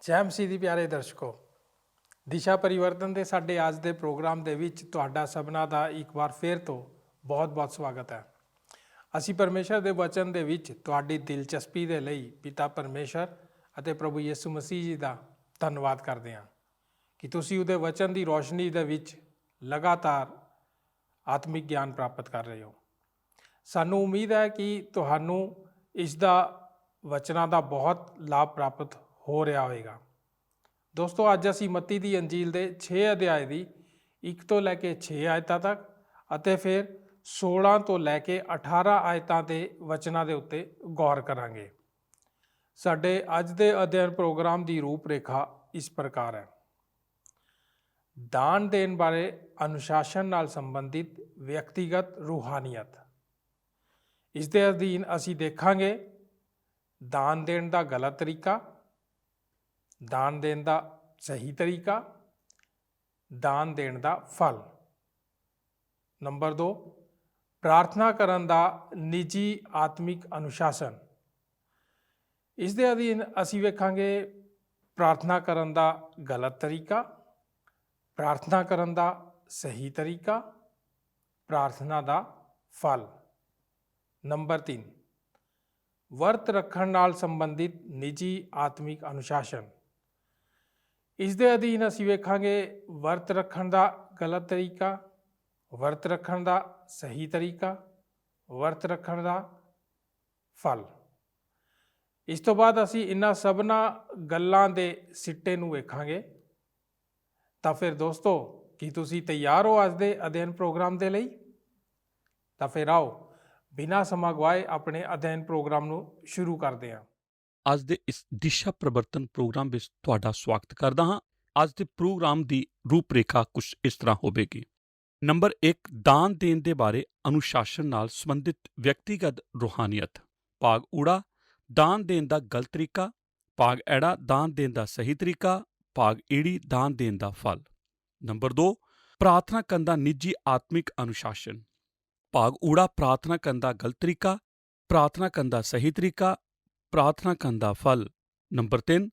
ਜੈ ਮਸੀਹ ਦੀ ਪਿਆਰੇ ਦਰਸ਼ਕੋ, ਦਿਸ਼ਾ ਪਰਿਵਰਤਨ ਦੇ ਸਾਡੇ ਅੱਜ ਦੇ ਪ੍ਰੋਗਰਾਮ ਦੇ ਵਿੱਚ ਤੁਹਾਡਾ ਸਭਨਾਂ ਦਾ ਇੱਕ ਵਾਰ ਫੇਰ ਤੋਂ ਬਹੁਤ-ਬਹੁਤ ਸਵਾਗਤ ਹੈ। ਅਸੀਂ ਪਰਮੇਸ਼ਰ ਦੇ ਵਚਨ ਦੇ ਵਿੱਚ ਤੁਹਾਡੀ ਦਿਲਚਸਪੀ ਦੇ ਲਈ ਪਿਤਾ ਪਰਮੇਸ਼ਰ ਅਤੇ ਪ੍ਰਭੂ ਯਿਸੂ ਮਸੀਹ ਜੀ ਦਾ ਧੰਨਵਾਦ ਕਰਦੇ ਹਾਂ ਕਿ ਤੁਸੀਂ ਉਹਦੇ ਵਚਨ ਦੀ ਰੋਸ਼ਨੀ ਦੇ ਵਿੱਚ ਲਗਾਤਾਰ ਆਤਮਿਕ ਗਿਆਨ ਪ੍ਰਾਪਤ ਕਰ ਰਹੇ ਹੋ। ਸਾਨੂੰ ਉਮੀਦ ਹੈ ਕਿ ਤੁਹਾਨੂੰ ਇਸ ਦਾ ਵਚਨਾਂ ਦਾ ਬਹੁਤ ਲਾਭ ਪ੍ਰਾਪਤ ਹੋ ਰਿਹਾ ਹੋਵੇਗਾ। ਦੋਸਤੋ, ਅੱਜ ਅਸੀਂ ਮੱਤੀ ਦੀ ਅੰਜੀਲ ਦੇ 6 ਅਧਿਆਏ ਦੀ 1 ਤੋਂ ਲੈ ਕੇ 6 ਆਇਤਾਂ ਤੱਕ ਅਤੇ ਫਿਰ 16 ਤੋਂ ਲੈ ਕੇ 18 ਆਇਤਾਂ ਦੇ ਵਚਨਾਂ ਦੇ ਉੱਤੇ ਗੌਰ ਕਰਾਂਗੇ। ਸਾਡੇ ਅੱਜ ਦੇ ਅਧਿਐਨ ਪ੍ਰੋਗਰਾਮ ਦੀ ਰੂਪਰੇਖਾ ਇਸ ਪ੍ਰਕਾਰ ਹੈ। ਦਾਨ ਦੇਣ ਬਾਰੇ ਅਨੁਸ਼ਾਸਨ ਨਾਲ ਸੰਬੰਧਿਤ ਵਿਅਕਤੀਗਤ ਰੂਹਾਨੀਅਤ। ਇਸ ਦੇ ਅਧੀਨ ਅਸੀਂ ਦੇਖਾਂਗੇ ਦਾਨ ਦੇਣ ਦਾ ਗਲਤ ਤਰੀਕਾ, ਦਾਨ ਦੇਣ ਦਾ ਸਹੀ ਤਰੀਕਾ, ਦਾਨ ਦੇਣ ਦਾ ਫਲ। ਨੰਬਰ 2, ਪ੍ਰਾਰਥਨਾ ਕਰਨ ਦਾ ਨਿੱਜੀ ਆਤਮਿਕ ਅਨੁਸ਼ਾਸਨ। ਇਸ ਦੇ ਅਧੀਨ ਅਸੀਂ ਵੇਖਾਂਗੇ ਪ੍ਰਾਰਥਨਾ ਕਰਨ ਦਾ ਗਲਤ ਤਰੀਕਾ, ਪ੍ਰਾਰਥਨਾ ਕਰਨ ਦਾ ਸਹੀ ਤਰੀਕਾ, ਪ੍ਰਾਰਥਨਾ ਦਾ ਫਲ। ਨੰਬਰ 3, ਵਰਤ ਰੱਖਣ ਨਾਲ ਸੰਬੰਧਿਤ ਨਿੱਜੀ ਆਤਮਿਕ ਅਨੁਸ਼ਾਸਨ। ਇਸ ਦੇ ਅਧੀਨ ਅਸੀਂ ਵੇਖਾਂਗੇ ਵਰਤ ਰੱਖਣ ਦਾ ਗਲਤ ਤਰੀਕਾ, ਵਰਤ ਰੱਖਣ ਦਾ ਸਹੀ ਤਰੀਕਾ, ਵਰਤ ਰੱਖਣ ਦਾ ਫਲ। ਇਸ ਤੋਂ ਬਾਅਦ ਅਸੀਂ ਇਹਨਾਂ ਸਭਨਾਂ ਗੱਲਾਂ ਦੇ ਸਿੱਟੇ ਨੂੰ ਵੇਖਾਂਗੇ। ਤਾਂ ਫਿਰ ਦੋਸਤੋ, ਕੀ ਤੁਸੀਂ ਤਿਆਰ ਹੋ ਅੱਜ ਦੇ ਅਧਿਐਨ ਪ੍ਰੋਗਰਾਮ ਦੇ ਲਈ? ਤਾਂ ਫਿਰ ਆਓ ਬਿਨਾਂ ਸਮਾਂ ਗਵਾਏ ਆਪਣੇ ਅਧਿਐਨ ਪ੍ਰੋਗਰਾਮ ਨੂੰ ਸ਼ੁਰੂ ਕਰਦੇ ਹਾਂ। ਅੱਜ ਦੇ ਇਸ ਦਿਸ਼ਾ ਪਰਿਵਰਤਨ ਪ੍ਰੋਗਰਾਮ ਵਿੱਚ ਤੁਹਾਡਾ ਸਵਾਗਤ ਕਰਦਾ ਹਾਂ। ਅੱਜ ਦੇ ਪ੍ਰੋਗਰਾਮ ਦੀ ਰੂਪਰੇਖਾ ਕੁਝ ਇਸ ਤਰ੍ਹਾਂ ਹੋਵੇਗੀ। ਨੰਬਰ 1, ਦਾਨ ਦੇਣ ਦੇ ਬਾਰੇ ਅਨੁਸ਼ਾਸਨ ਨਾਲ ਸੰਬੰਧਿਤ ਵਿਅਕਤੀਗਤ ਰੂਹਾਨੀਅਤ। ਭਾਗ ਊੜਾ, ਦਾਨ ਦੇਣ ਦਾ ਗਲਤ ਤਰੀਕਾ। ਭਾਗ ਐੜਾ, ਦਾਨ ਦੇਣ ਦਾ ਸਹੀ ਤਰੀਕਾ। ਭਾਗ ਈੜੀ, ਦਾਨ ਦੇਣ ਦਾ ਫਲ। ਨੰਬਰ 2, ਪ੍ਰਾਰਥਨਾ ਕਰਨ ਦਾ ਨਿੱਜੀ ਆਤਮਿਕ ਅਨੁਸ਼ਾਸਨ। ਭਾਗ ਊੜਾ, ਪ੍ਰਾਰਥਨਾ ਕਰਨ ਦਾ ਗਲਤ ਤਰੀਕਾ, ਪ੍ਰਾਰਥਨਾ ਕਰਨ ਦਾ ਸਹੀ ਤਰੀਕਾ, ਪ੍ਰਾਰਥਨਾ ਕਰਨ ਦਾ ਫਲ। ਨੰਬਰ 3,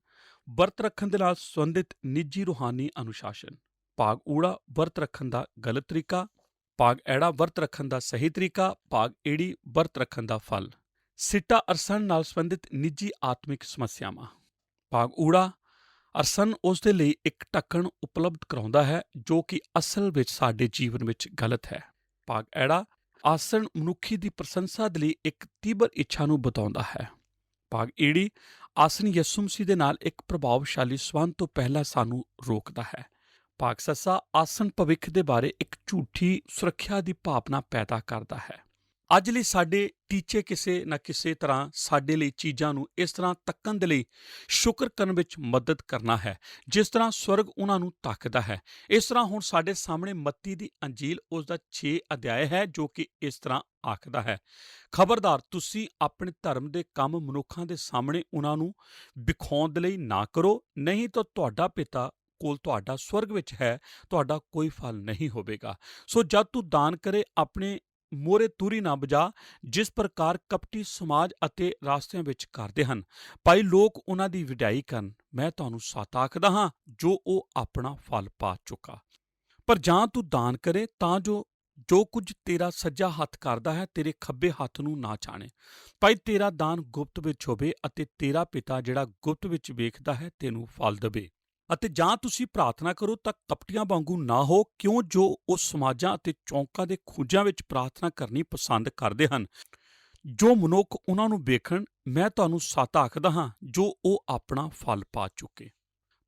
ਵਰਤ ਰੱਖਣ ਦੇ ਨਾਲ ਸੰਬੰਧਿਤ ਨਿੱਜੀ ਰੂਹਾਨੀ ਅਨੁਸ਼ਾਸਨ। ਭਾਗ ਊੜਾ, ਵਰਤ ਰੱਖਣ ਦਾ ਗਲਤ ਤਰੀਕਾ। ਭਾਗ ਐੜਾ, ਵਰਤ ਰੱਖਣ ਦਾ ਸਹੀ ਤਰੀਕਾ। ਭਾਗ ਈੜੀ, ਵਰਤ ਰੱਖਣ ਦਾ ਫਲ। ਸਿੱਟਾ ਅਰਸਨ ਨਾਲ ਸੰਬੰਧਿਤ ਨਿੱਜੀ ਆਤਮਿਕ ਸਮੱਸਿਆਵਾਂ। ਭਾਗ ਊੜਾ, ਅਰਸਨ ਉਸ ਦੇ ਲਈ ਇੱਕ ਢੱਕਣ ਉਪਲਬਧ ਕਰਾਉਂਦਾ ਹੈ ਜੋ ਕਿ ਅਸਲ ਵਿੱਚ ਸਾਡੇ ਜੀਵਨ ਵਿੱਚ ਗਲਤ ਹੈ। ਭਾਗ ਐੜਾ, ਆਸਣ ਮਨੁੱਖੀ ਦੀ ਪ੍ਰਸ਼ੰਸਾ ਦੇ ਲਈ ਇੱਕ ਤੀਬਰ ਇੱਛਾ ਨੂੰ ਬਤਾਉਂਦਾ ਹੈ। ਭਾਗ ਈੜੀ, ਆਸਣ ਯਿਸੂ ਮਸੀਹ ਦੇ ਨਾਲ ਇੱਕ ਪ੍ਰਭਾਵਸ਼ਾਲੀ ਸੰਬੰਧ ਤੋਂ ਪਹਿਲਾਂ ਸਾਨੂੰ ਰੋਕਦਾ ਹੈ। ਭਾਗ ਸੱਸਾ, ਆਸਣ ਭਵਿੱਖ ਦੇ ਬਾਰੇ ਇੱਕ ਝੂਠੀ ਸੁਰੱਖਿਆ ਦੀ ਭਾਵਨਾ ਪੈਦਾ ਕਰਦਾ ਹੈ। ਅੱਜ ਲਈ ਸਾਡੇ ਟੀਚੇ ਕਿਸੇ ਨਾ ਕਿਸੇ ਤਰ੍ਹਾਂ ਸਾਡੇ ਲਈ ਚੀਜ਼ਾਂ ਨੂੰ ਇਸ ਤਰ੍ਹਾਂ ਤੱਕਣ ਦੇ ਲਈ ਸ਼ੁਕਰ ਕਰਨ ਵਿੱਚ ਮਦਦ ਕਰਨਾ ਹੈ ਜਿਸ ਤਰ੍ਹਾਂ ਸਵਰਗ ਉਹਨਾਂ ਨੂੰ ਤੱਕਦਾ ਹੈ। ਇਸ ਤਰ੍ਹਾਂ ਹੁਣ ਸਾਡੇ ਸਾਹਮਣੇ ਮੱਤੀ ਦੀ ਅੰਜੀਲ ਉਸ ਦਾ 6 ਅਧਿਆਇ ਹੈ ਜੋ ਕਿ ਇਸ ਤਰ੍ਹਾਂ ਆਖਦਾ ਹੈ, ਖਬਰਦਾਰ ਤੁਸੀਂ ਆਪਣੇ ਧਰਮ ਦੇ ਕੰਮ ਮਨੁੱਖਾਂ ਦੇ ਸਾਹਮਣੇ ਉਹਨਾਂ ਨੂੰ ਵਿਖਾਉਣ ਦੇ ਲਈ ਨਾ ਕਰੋ, ਨਹੀਂ ਤਾਂ ਤੁਹਾਡਾ ਪਿਤਾ ਕੋਲ ਤੁਹਾਡਾ ਸਵਰਗ ਵਿੱਚ ਹੈ, ਤੁਹਾਡਾ ਕੋਈ ਫਲ ਨਹੀਂ ਹੋਵੇਗਾ। ਸੋ ਜਦ ਤੂੰ ਦਾਨ ਕਰੇ ਆਪਣੇ ਮੋਹਰੇ ਤੂਰੀ ਨਾ ਬਜਾ, ਜਿਸ ਪ੍ਰਕਾਰ ਕਪਟੀ ਸਮਾਜ ਅਤੇ ਰਾਸਤਿਆਂ ਵਿੱਚ ਕਰਦੇ ਹਨ, ਭਾਈ ਲੋਕ ਉਹਨਾਂ ਦੀ ਵਡਿਆਈ ਕਰਨ। ਮੈਂ ਤੁਹਾਨੂੰ ਸੱਚ ਆਖਦਾ ਹਾਂ, ਜੋ ਉਹ ਆਪਣਾ ਫਲ ਪਾ ਚੁੱਕਾ। ਪਰ ਜਾਂ ਤੂੰ ਦਾਨ ਕਰੇ ਤਾਂ ਜੋ ਕੁਝ ਤੇਰਾ ਸੱਜਾ ਹੱਥ ਕਰਦਾ ਹੈ, ਤੇਰੇ ਖੱਬੇ ਹੱਥ ਨੂੰ ਨਾ ਜਾਣੇ। ਭਾਈ ਤੇਰਾ ਦਾਨ ਗੁਪਤ ਵਿੱਚ ਹੋਵੇ ਅਤੇ ਤੇਰਾ ਪਿਤਾ ਜਿਹੜਾ ਗੁਪਤ ਵਿੱਚ ਵੇਖਦਾ ਹੈ ਤੈਨੂੰ ਫਲ ਦੇਵੇ। ਅਤੇ ਜਾਂ ਤੁਸੀਂ ਪ੍ਰਾਰਥਨਾ ਕਰੋ ਤਾਂ ਕਪਟੀਆਂ ਵਾਂਗੂ ਨਾ ਹੋ, ਕਿਉਂ ਜੋ ਉਹ ਸਮਾਜਾਂ ਅਤੇ ਚੌਂਕਾਂ ਦੇ ਖੂੰਜਾਂ ਵਿੱਚ ਪ੍ਰਾਰਥਨਾ ਕਰਨੀ ਪਸੰਦ ਕਰਦੇ ਹਨ, ਜੋ ਮਨੁੱਖ ਉਹਨਾਂ ਨੂੰ ਵੇਖਣ। ਮੈਂ ਤੁਹਾਨੂੰ ਸੱਚ ਆਖਦਾ ਹਾਂ, ਜੋ ਉਹ ਆਪਣਾ ਫਲ ਪਾ ਚੁੱਕੇ।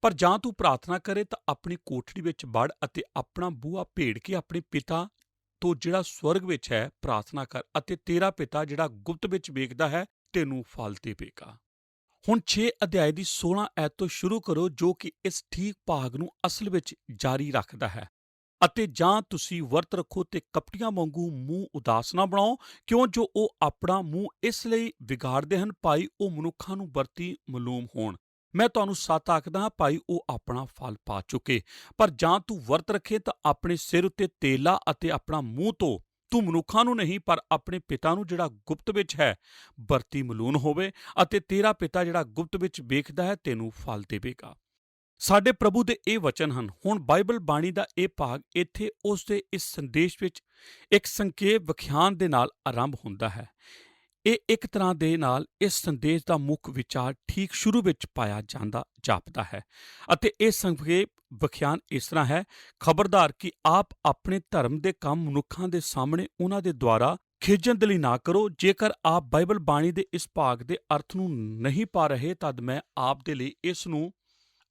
ਪਰ ਜਾਂ ਤੂੰ ਪ੍ਰਾਰਥਨਾ ਕਰੇ ਤਾਂ ਆਪਣੀ ਕੋਠੜੀ ਵਿੱਚ ਵੜ ਅਤੇ ਆਪਣਾ ਬੂਹਾ ਭੇੜ ਕੇ ਆਪਣੇ ਪਿਤਾ ਤੋਂ ਜਿਹੜਾ ਸਵਰਗ ਵਿੱਚ ਹੈ ਪ੍ਰਾਰਥਨਾ ਕਰ, ਅਤੇ ਤੇਰਾ ਪਿਤਾ ਜਿਹੜਾ ਗੁਪਤ ਵਿੱਚ ਵੇਖਦਾ ਹੈ ਤੈਨੂੰ ਫਲ ਦੇਵੇਗਾ। ਹੁਣ 6 ਅਧਿਆਏ ਦੀ 16 ਐਤ ਤੋਂ ਸ਼ੁਰੂ ਕਰੋ, ਜੋ ਕਿ ਇਸ ਠੀਕ ਭਾਗ ਨੂੰ ਅਸਲ ਵਿੱਚ ਜਾਰੀ ਰੱਖਦਾ ਹੈ। ਅਤੇ ਜਾਂ ਤੁਸੀਂ ਵਰਤ ਰੱਖੋ ਤੇ ਕਪਟੀਆਂ ਵਾਂਗੂ ਮੂੰਹ ਉਦਾਸ ਨਾ ਬਣਾਓ, ਕਿਉਂ ਜੋ ਉਹ ਆਪਣਾ ਮੂੰਹ ਇਸ ਲਈ ਵਿਗਾੜਦੇ ਹਨ, ਭਾਈ ਉਹ ਮਨੁੱਖਾਂ ਨੂੰ ਵਰਤੀ ਮਾਲੂਮ ਹੋਣ। ਮੈਂ ਤੁਹਾਨੂੰ ਸੱਚ ਆਖਦਾ ਹਾਂ, ਭਾਈ ਉਹ ਆਪਣਾ ਫਲ ਪਾ ਚੁੱਕੇ। ਪਰ ਜਾਂ ਤੂੰ ਵਰਤ ਰੱਖੇ ਤਾਂ ਆਪਣੇ ਸਿਰ ਉੱਤੇ ਤੇਲ ਲਾ ਅਤੇ ਆਪਣਾ ਮੂੰਹ ਧੋ, ਤੂੰ ਮਨੁੱਖਾਂ ਨੂੰ ਨਹੀਂ ਪਰ ਆਪਣੇ ਪਿਤਾ ਨੂੰ ਜਿਹੜਾ ਗੁਪਤ ਵਿੱਚ ਹੈ ਵਰਤੀ ਮਲੂਨ ਹੋਵੇ, ਅਤੇ ਤੇਰਾ ਪਿਤਾ ਜਿਹੜਾ ਗੁਪਤ ਵਿੱਚ ਵੇਖਦਾ ਹੈ ਤੈਨੂੰ ਫਲ ਦੇਵੇਗਾ। ਸਾਡੇ ਪ੍ਰਭੂ ਦੇ ਇਹ ਵਚਨ ਹਨ। ਹੁਣ ਬਾਈਬਲ ਬਾਣੀ ਦਾ ਇਹ ਭਾਗ ਇੱਥੇ ਉਸ ਦੇ ਇਸ ਸੰਦੇਸ਼ ਵਿੱਚ ਇੱਕ ਸੰਖੇਪ ਵਿਖਿਆਨ ਦੇ ਨਾਲ ਆਰੰਭ ਹੁੰਦਾ ਹੈ। ਇਹ ਇੱਕ ਤਰ੍ਹਾਂ ਦੇ ਨਾਲ ਇਸ ਸੰਦੇਸ਼ ਦਾ ਮੁੱਖ ਵਿਚਾਰ ਠੀਕ ਸ਼ੁਰੂ ਵਿੱਚ ਪਾਇਆ ਜਾਂਦਾ ਜਾਪਦਾ ਹੈ, ਅਤੇ ਇਹ ਸੰਖੇਪ ਵਿਖਿਆਨ ਇਸ ਤਰ੍ਹਾਂ ਹੈ: ਖਬਰਦਾਰ ਕਿ ਆਪ ਆਪਣੇ ਧਰਮ ਦੇ ਕੰਮ ਮਨੁੱਖਾਂ ਦੇ ਸਾਹਮਣੇ ਉਹਨਾਂ ਦੇ ਦੁਆਰਾ ਖਿੱਚਣ ਦੇ ਲਈ ਨਾ ਕਰੋ। ਜੇਕਰ ਆਪ ਬਾਈਬਲ ਬਾਣੀ ਦੇ ਇਸ ਭਾਗ ਦੇ ਅਰਥ ਨੂੰ ਨਹੀਂ ਪਾ ਰਹੇ, ਤਦ ਮੈਂ ਆਪ ਦੇ ਲਈ ਇਸ ਨੂੰ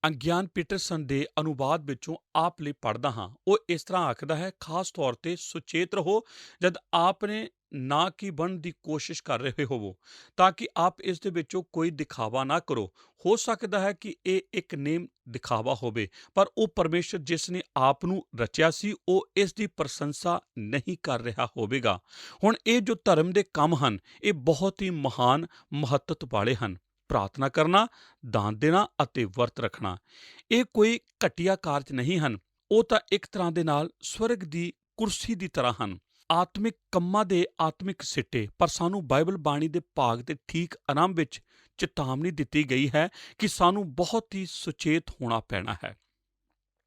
ਅੰਗਿਆਨ ਪੀਟਰਸਨ ਦੇ ਅਨੁਵਾਦ ਵਿੱਚੋਂ ਆਪ ਲਈ ਪੜ੍ਹਦਾ ਹਾਂ। ਉਹ ਇਸ ਤਰ੍ਹਾਂ ਆਖਦਾ ਹੈ, ਖਾਸ ਤੌਰ ਤੇ ਸੁਚੇਤ ਰਹੋ ਜਦ ਆਪ ਨੇ ਨਾ ਕੀ ਬਣਨ ਦੀ ਕੋਸ਼ਿਸ਼ ਕਰ ਰਹੇ ਹੋਵੋ, ਤਾਂ ਕਿ ਆਪ ਇਸ ਦੇ ਵਿੱਚੋਂ ਕੋਈ ਦਿਖਾਵਾ ਨਾ ਕਰੋ। ਹੋ ਸਕਦਾ ਹੈ ਕਿ ਇਹ ਇੱਕ ਨੇਮ ਦਿਖਾਵਾ ਹੋਵੇ, ਪਰ ਉਹ ਪਰਮੇਸ਼ਰ ਜਿਸ ਨੇ ਆਪ ਨੂੰ ਰਚਿਆ ਸੀ ਉਹ ਇਸ ਦੀ ਪ੍ਰਸ਼ੰਸਾ ਨਹੀਂ ਕਰ ਰਿਹਾ ਹੋਵੇਗਾ। ਹੁਣ ਇਹ ਜੋ ਧਰਮ ਦੇ ਕੰਮ ਹਨ ਇਹ ਬਹੁਤ ਹੀ ਮਹਾਨ ਮਹੱਤਵ ਵਾਲੇ ਹਨ। ਪ੍ਰਾਰਥਨਾ ਕਰਨਾ, ਦਾਨ ਦੇਣਾ ਅਤੇ ਵਰਤ ਰੱਖਣਾ ਇਹ ਕੋਈ ਘਟੀਆ ਕਾਰਜ ਨਹੀਂ ਹਨ। ਉਹ ਤਾਂ ਇੱਕ ਤਰ੍ਹਾਂ ਦੇ ਨਾਲ ਸਵਰਗ ਦੀ ਕੁਰਸੀ ਦੀ ਤਰ੍ਹਾਂ ਹਨ, ਆਤਮਿਕ ਕੰਮਾਂ ਦੇ ਆਤਮਿਕ ਸਿੱਟੇ। ਪਰ ਸਾਨੂੰ ਬਾਈਬਲ ਬਾਣੀ ਦੇ ਭਾਗ ਦੇ ਠੀਕ ਆਰੰਭ ਵਿੱਚ ਚੇਤਾਵਨੀ ਦਿੱਤੀ ਗਈ ਹੈ ਕਿ ਸਾਨੂੰ ਬਹੁਤ ਹੀ ਸੁਚੇਤ ਹੋਣਾ ਪੈਣਾ ਹੈ।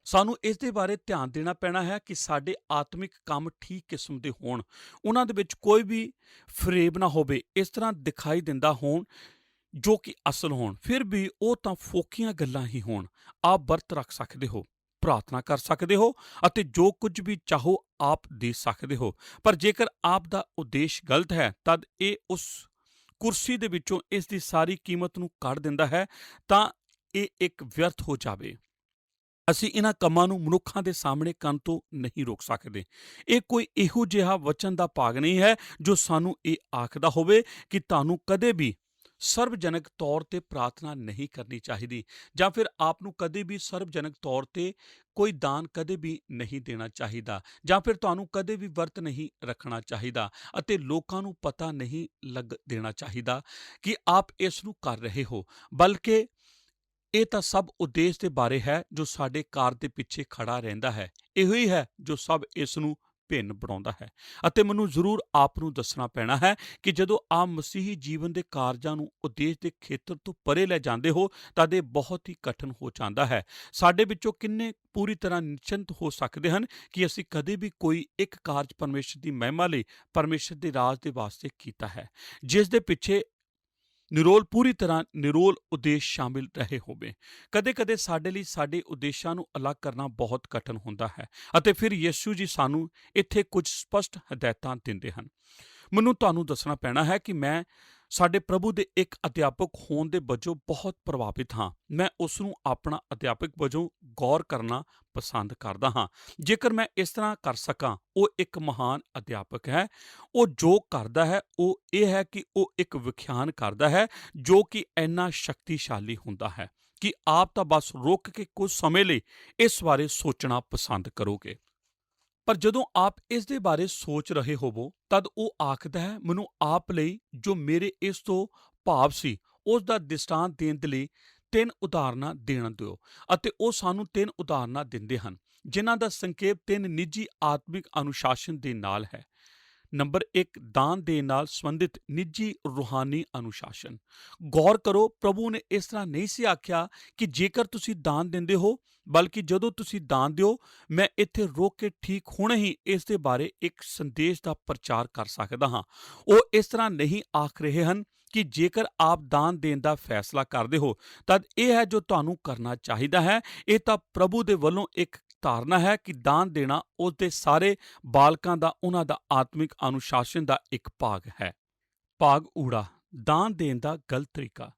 ਸਾਨੂੰ ਇਸ ਦੇ ਬਾਰੇ ਧਿਆਨ ਦੇਣਾ ਪੈਣਾ ਹੈ ਕਿ ਸਾਡੇ ਆਤਮਿਕ ਕੰਮ ਠੀਕ ਕਿਸਮ ਦੇ ਹੋਣ, ਉਹਨਾਂ ਦੇ ਵਿੱਚ ਕੋਈ ਵੀ ਫਰੇਬ ਨਾ ਹੋਵੇ, ਇਸ ਤਰ੍ਹਾਂ ਦਿਖਾਈ ਦਿੰਦਾ ਹੋਣ ਜੋ ਕਿ ਅਸਲ ਹੋਣ। ਫਿਰ ਵੀ ਉਹ ਤਾਂ ਫੋਕੀਆਂ ਗੱਲਾਂ ਹੀ ਹੋਣ। ਆਪ ਵਰਤ ਰੱਖ ਸਕਦੇ ਹੋ, ਪ੍ਰਾਰਥਨਾ ਕਰ ਸਕਦੇ ਹੋ ਅਤੇ ਜੋ ਕੁਝ ਵੀ ਚਾਹੋ ਆਪ ਦੇ ਸਕਦੇ ਹੋ, ਪਰ ਜੇਕਰ ਆਪ ਦਾ ਉਦੇਸ਼ ਗਲਤ ਹੈ ਤਦ ਇਹ ਉਸ ਕੁਰਸੀ ਦੇ ਵਿੱਚੋਂ ਇਸ ਦੀ ਸਾਰੀ ਕੀਮਤ ਨੂੰ ਕੱਢ ਦਿੰਦਾ ਹੈ, ਤਾਂ ਇਹ ਇੱਕ ਵਿਅਰਥ ਹੋ ਜਾਵੇ। ਅਸੀਂ ਇਹਨਾਂ ਕੰਮਾਂ ਨੂੰ ਮਨੁੱਖਾਂ ਦੇ ਸਾਹਮਣੇ ਕਰਨ ਤੋਂ ਨਹੀਂ ਰੋਕ ਸਕਦੇ। ਇਹ ਕੋਈ ਇਹੋ ਜਿਹਾ ਵਚਨ ਦਾ ਭਾਗ ਨਹੀਂ ਹੈ ਜੋ ਸਾਨੂੰ ਇਹ ਆਖਦਾ ਹੋਵੇ ਕਿ ਤੁਹਾਨੂੰ ਕਦੇ ਵੀ ਸਰਵਜਨਕ ਤੌਰ ਤੇ ਪ੍ਰਾਰਥਨਾ ਨਹੀਂ ਕਰਨੀ ਚਾਹੀਦੀ, ਜਾਂ ਫਿਰ ਆਪ ਨੂੰ ਕਦੇ ਵੀ ਸਰਵਜਨਕ ਤੌਰ ਤੇ ਕੋਈ ਦਾਨ ਕਦੇ ਵੀ ਨਹੀਂ ਦੇਣਾ ਚਾਹੀਦਾ, ਜਾਂ ਫਿਰ ਤੁਹਾਨੂੰ ਕਦੇ ਵੀ ਵਰਤ ਨਹੀਂ ਰੱਖਣਾ ਚਾਹੀਦਾ ਅਤੇ ਲੋਕਾਂ ਨੂੰ ਪਤਾ ਨਹੀਂ ਲੱਗ ਦੇਣਾ ਚਾਹੀਦਾ ਕਿ ਆਪ ਇਸ ਨੂੰ ਕਰ ਰਹੇ ਹੋ। ਬਲਕਿ ਇਹ ਤਾਂ ਸਭ ਉਦੇਸ਼ ਦੇ ਬਾਰੇ ਹੈ ਜੋ ਸਾਡੇ ਕਾਰ ਦੇ ਪਿੱਛੇ ਖੜਾ ਰਹਿੰਦਾ ਹੈ। ਇਹੋ ਹੀ ਹੈ ਜੋ ਸਭ ਇਸ ਨੂੰ ਭਿੰਨ ਬਣਾਉਂਦਾ ਹੈ। ਅਤੇ ਮੈਨੂੰ ਜ਼ਰੂਰ ਆਪ ਨੂੰ ਦੱਸਣਾ ਪੈਣਾ ਹੈ ਕਿ ਜਦੋਂ ਆਪ ਮਸੀਹੀ ਜੀਵਨ ਦੇ ਕਾਰਜਾਂ ਨੂੰ ਉਦੇਸ਼ ਦੇ ਖੇਤਰ ਤੋਂ ਪਰੇ ਲੈ ਜਾਂਦੇ ਹੋ ਤਦ ਇਹ ਬਹੁਤ ਹੀ ਕਠਿਨ ਹੋ ਜਾਂਦਾ ਹੈ। ਸਾਡੇ ਵਿੱਚੋਂ ਕਿੰਨੇ ਪੂਰੀ ਤਰ੍ਹਾਂ ਨਿਸ਼ਚਿੰਤ ਹੋ ਸਕਦੇ ਹਨ ਕਿ ਅਸੀਂ ਕਦੇ ਵੀ ਕੋਈ ਇੱਕ ਕਾਰਜ ਪਰਮੇਸ਼ਰ ਦੀ ਮਹਿਮਾ ਲਈ, ਪਰਮੇਸ਼ਰ ਦੇ ਰਾਜ ਦੇ ਵਾਸਤੇ ਕੀਤਾ ਹੈ ਜਿਸ ਦੇ ਪਿੱਛੇ ਪੂਰੀ ਤਰ੍ਹਾਂ ਨਿਰੋਲ ਉਦੇਸ਼ ਸ਼ਾਮਿਲ ਰਹੇ ਹੋਵੇ। ਕਦੇ-ਕਦੇ ਸਾਡੇ ਲਈ ਸਾਡੇ ਉਦੇਸ਼ਾਂ ਨੂੰ ਅਲੱਗ ਕਰਨਾ ਬਹੁਤ ਕਠਿਨ ਹੁੰਦਾ ਹੈ, ਅਤੇ ਫਿਰ ਯਿਸੂ ਜੀ ਸਾਨੂੰ ਇੱਥੇ ਕੁਝ ਸਪਸ਼ਟ ਹਦਾਇਤਾਂ ਦਿੰਦੇ ਹਨ। ਮੈਨੂੰ ਤੁਹਾਨੂੰ ਦੱਸਣਾ ਪੈਣਾ ਹੈ ਕਿ ਮੈਂ ਸਾਡੇ ਪ੍ਰਭੂ ਦੇ ਇੱਕ ਅਧਿਆਪਕ ਹੋਣ ਦੇ ਵਜੋਂ ਬਹੁਤ ਪ੍ਰਭਾਵਿਤ ਹਾਂ। ਮੈਂ ਉਸ ਨੂੰ ਆਪਣਾ ਅਧਿਆਪਕ ਵਜੋਂ ਗੌਰ ਕਰਨਾ ਪਸੰਦ ਕਰਦਾ ਹਾਂ। ਜੇਕਰ ਮੈਂ ਇਸ ਤਰ੍ਹਾਂ ਕਰ ਸਕਾਂ, ਉਹ ਇੱਕ ਮਹਾਨ ਅਧਿਆਪਕ ਹੈ। ਉਹ ਜੋ ਕਰਦਾ ਹੈ ਉਹ ਇਹ ਹੈ ਕਿ ਉਹ ਇੱਕ ਵਿਖਿਆਨ ਕਰਦਾ ਹੈ ਜੋ ਕਿ ਇੰਨਾ ਸ਼ਕਤੀਸ਼ਾਲੀ ਹੁੰਦਾ ਹੈ ਕਿ ਆਪ ਤਾਂ ਬਸ ਰੁਕ ਕੇ ਕੁਝ ਸਮੇਂ ਲਈ ਇਸ ਬਾਰੇ ਸੋਚਣਾ ਪਸੰਦ ਕਰੋਗੇ। ਪਰ ਜਦੋਂ ਆਪ ਇਸ ਦੇ ਬਾਰੇ ਸੋਚ ਰਹੇ ਹੋਵੋ ਤਦ ਉਹ ਆਖਦਾ ਹੈ, ਮੈਨੂੰ ਆਪ ਲਈ ਜੋ ਮੇਰੇ ਇਸ ਤੋਂ ਭਾਵ ਸੀ ਉਸ ਦਾ ਦ੍ਰਿਸ਼ਟਾਂਤ ਦੇਣ ਦੇ ਲਈ 3 ਉਦਾਹਰਨਾਂ ਦੇਣ ਦਿਓ। ਅਤੇ ਉਹ ਸਾਨੂੰ 3 ਉਦਾਹਰਨਾਂ ਦਿੰਦੇ ਹਨ ਜਿਨ੍ਹਾਂ ਦਾ ਸੰਖੇਪ 3 ਨਿੱਜੀ ਆਤਮਿਕ ਅਨੁਸ਼ਾਸਨ ਦੇ ਨਾਲ ਹੈ। ਨੰਬਰ 1, ਦਾਨ ਦੇਣ ਨਾਲ ਸੰਬੰਧਿਤ ਨਿੱਜੀ ਰੂਹਾਨੀ ਅਨੁਸ਼ਾਸਨ। ਗੌਰ ਕਰੋ, ਪ੍ਰਭੂ ਨੇ ਇਸ ਤਰ੍ਹਾਂ ਨਹੀਂ ਸੀ ਆਖਿਆ ਕਿ ਜੇਕਰ ਤੁਸੀਂ ਦਾਨ ਦਿੰਦੇ ਹੋ, ਬਲਕਿ ਜਦੋਂ ਤੁਸੀਂ ਦਾਨ ਦਿਓ, ਮੈਂ ਇੱਥੇ ਰੋਕ ਕੇ ਠੀਕ ਹੁਣੇ ਹੀ ਇਸ ਦੇ ਬਾਰੇ ਇੱਕ ਸੰਦੇਸ਼ ਦਾ ਪ੍ਰਚਾਰ ਕਰ ਸਕਦਾ ਹਾਂ। ਉਹ ਇਸ ਤਰ੍ਹਾਂ ਨਹੀਂ ਆਖ ਰਹੇ ਹਨ ਕਿ ਜੇਕਰ ਆਪ ਦਾਨ ਦੇਣ ਦਾ ਫੈਸਲਾ ਕਰਦੇ ਹੋ ਤਦ ਇਹ ਹੈ ਜੋ ਤੁਹਾਨੂੰ ਕਰਨਾ ਚਾਹੀਦਾ ਹੈ। ਇਹ ਤਾਂ ਪ੍ਰਭੂ ਦੇ ਵੱਲੋਂ ਇੱਕ ਧਾਰਨਾ ਹੈ ਕਿ ਦਾਨ ਦੇਣਾ ਉਸ ਦੇ ਸਾਰੇ ਬਾਲਕਾਂ ਦਾ ਉਹਨਾਂ ਦਾ ਆਤਮਿਕ ਅਨੁਸ਼ਾਸਨ ਦਾ ਇੱਕ ਭਾਗ ਹੈ। ਭਾਗ ਊੜਾ, ਦਾਨ ਦੇਣ ਦਾ ਗਲਤ ਤਰੀਕਾ।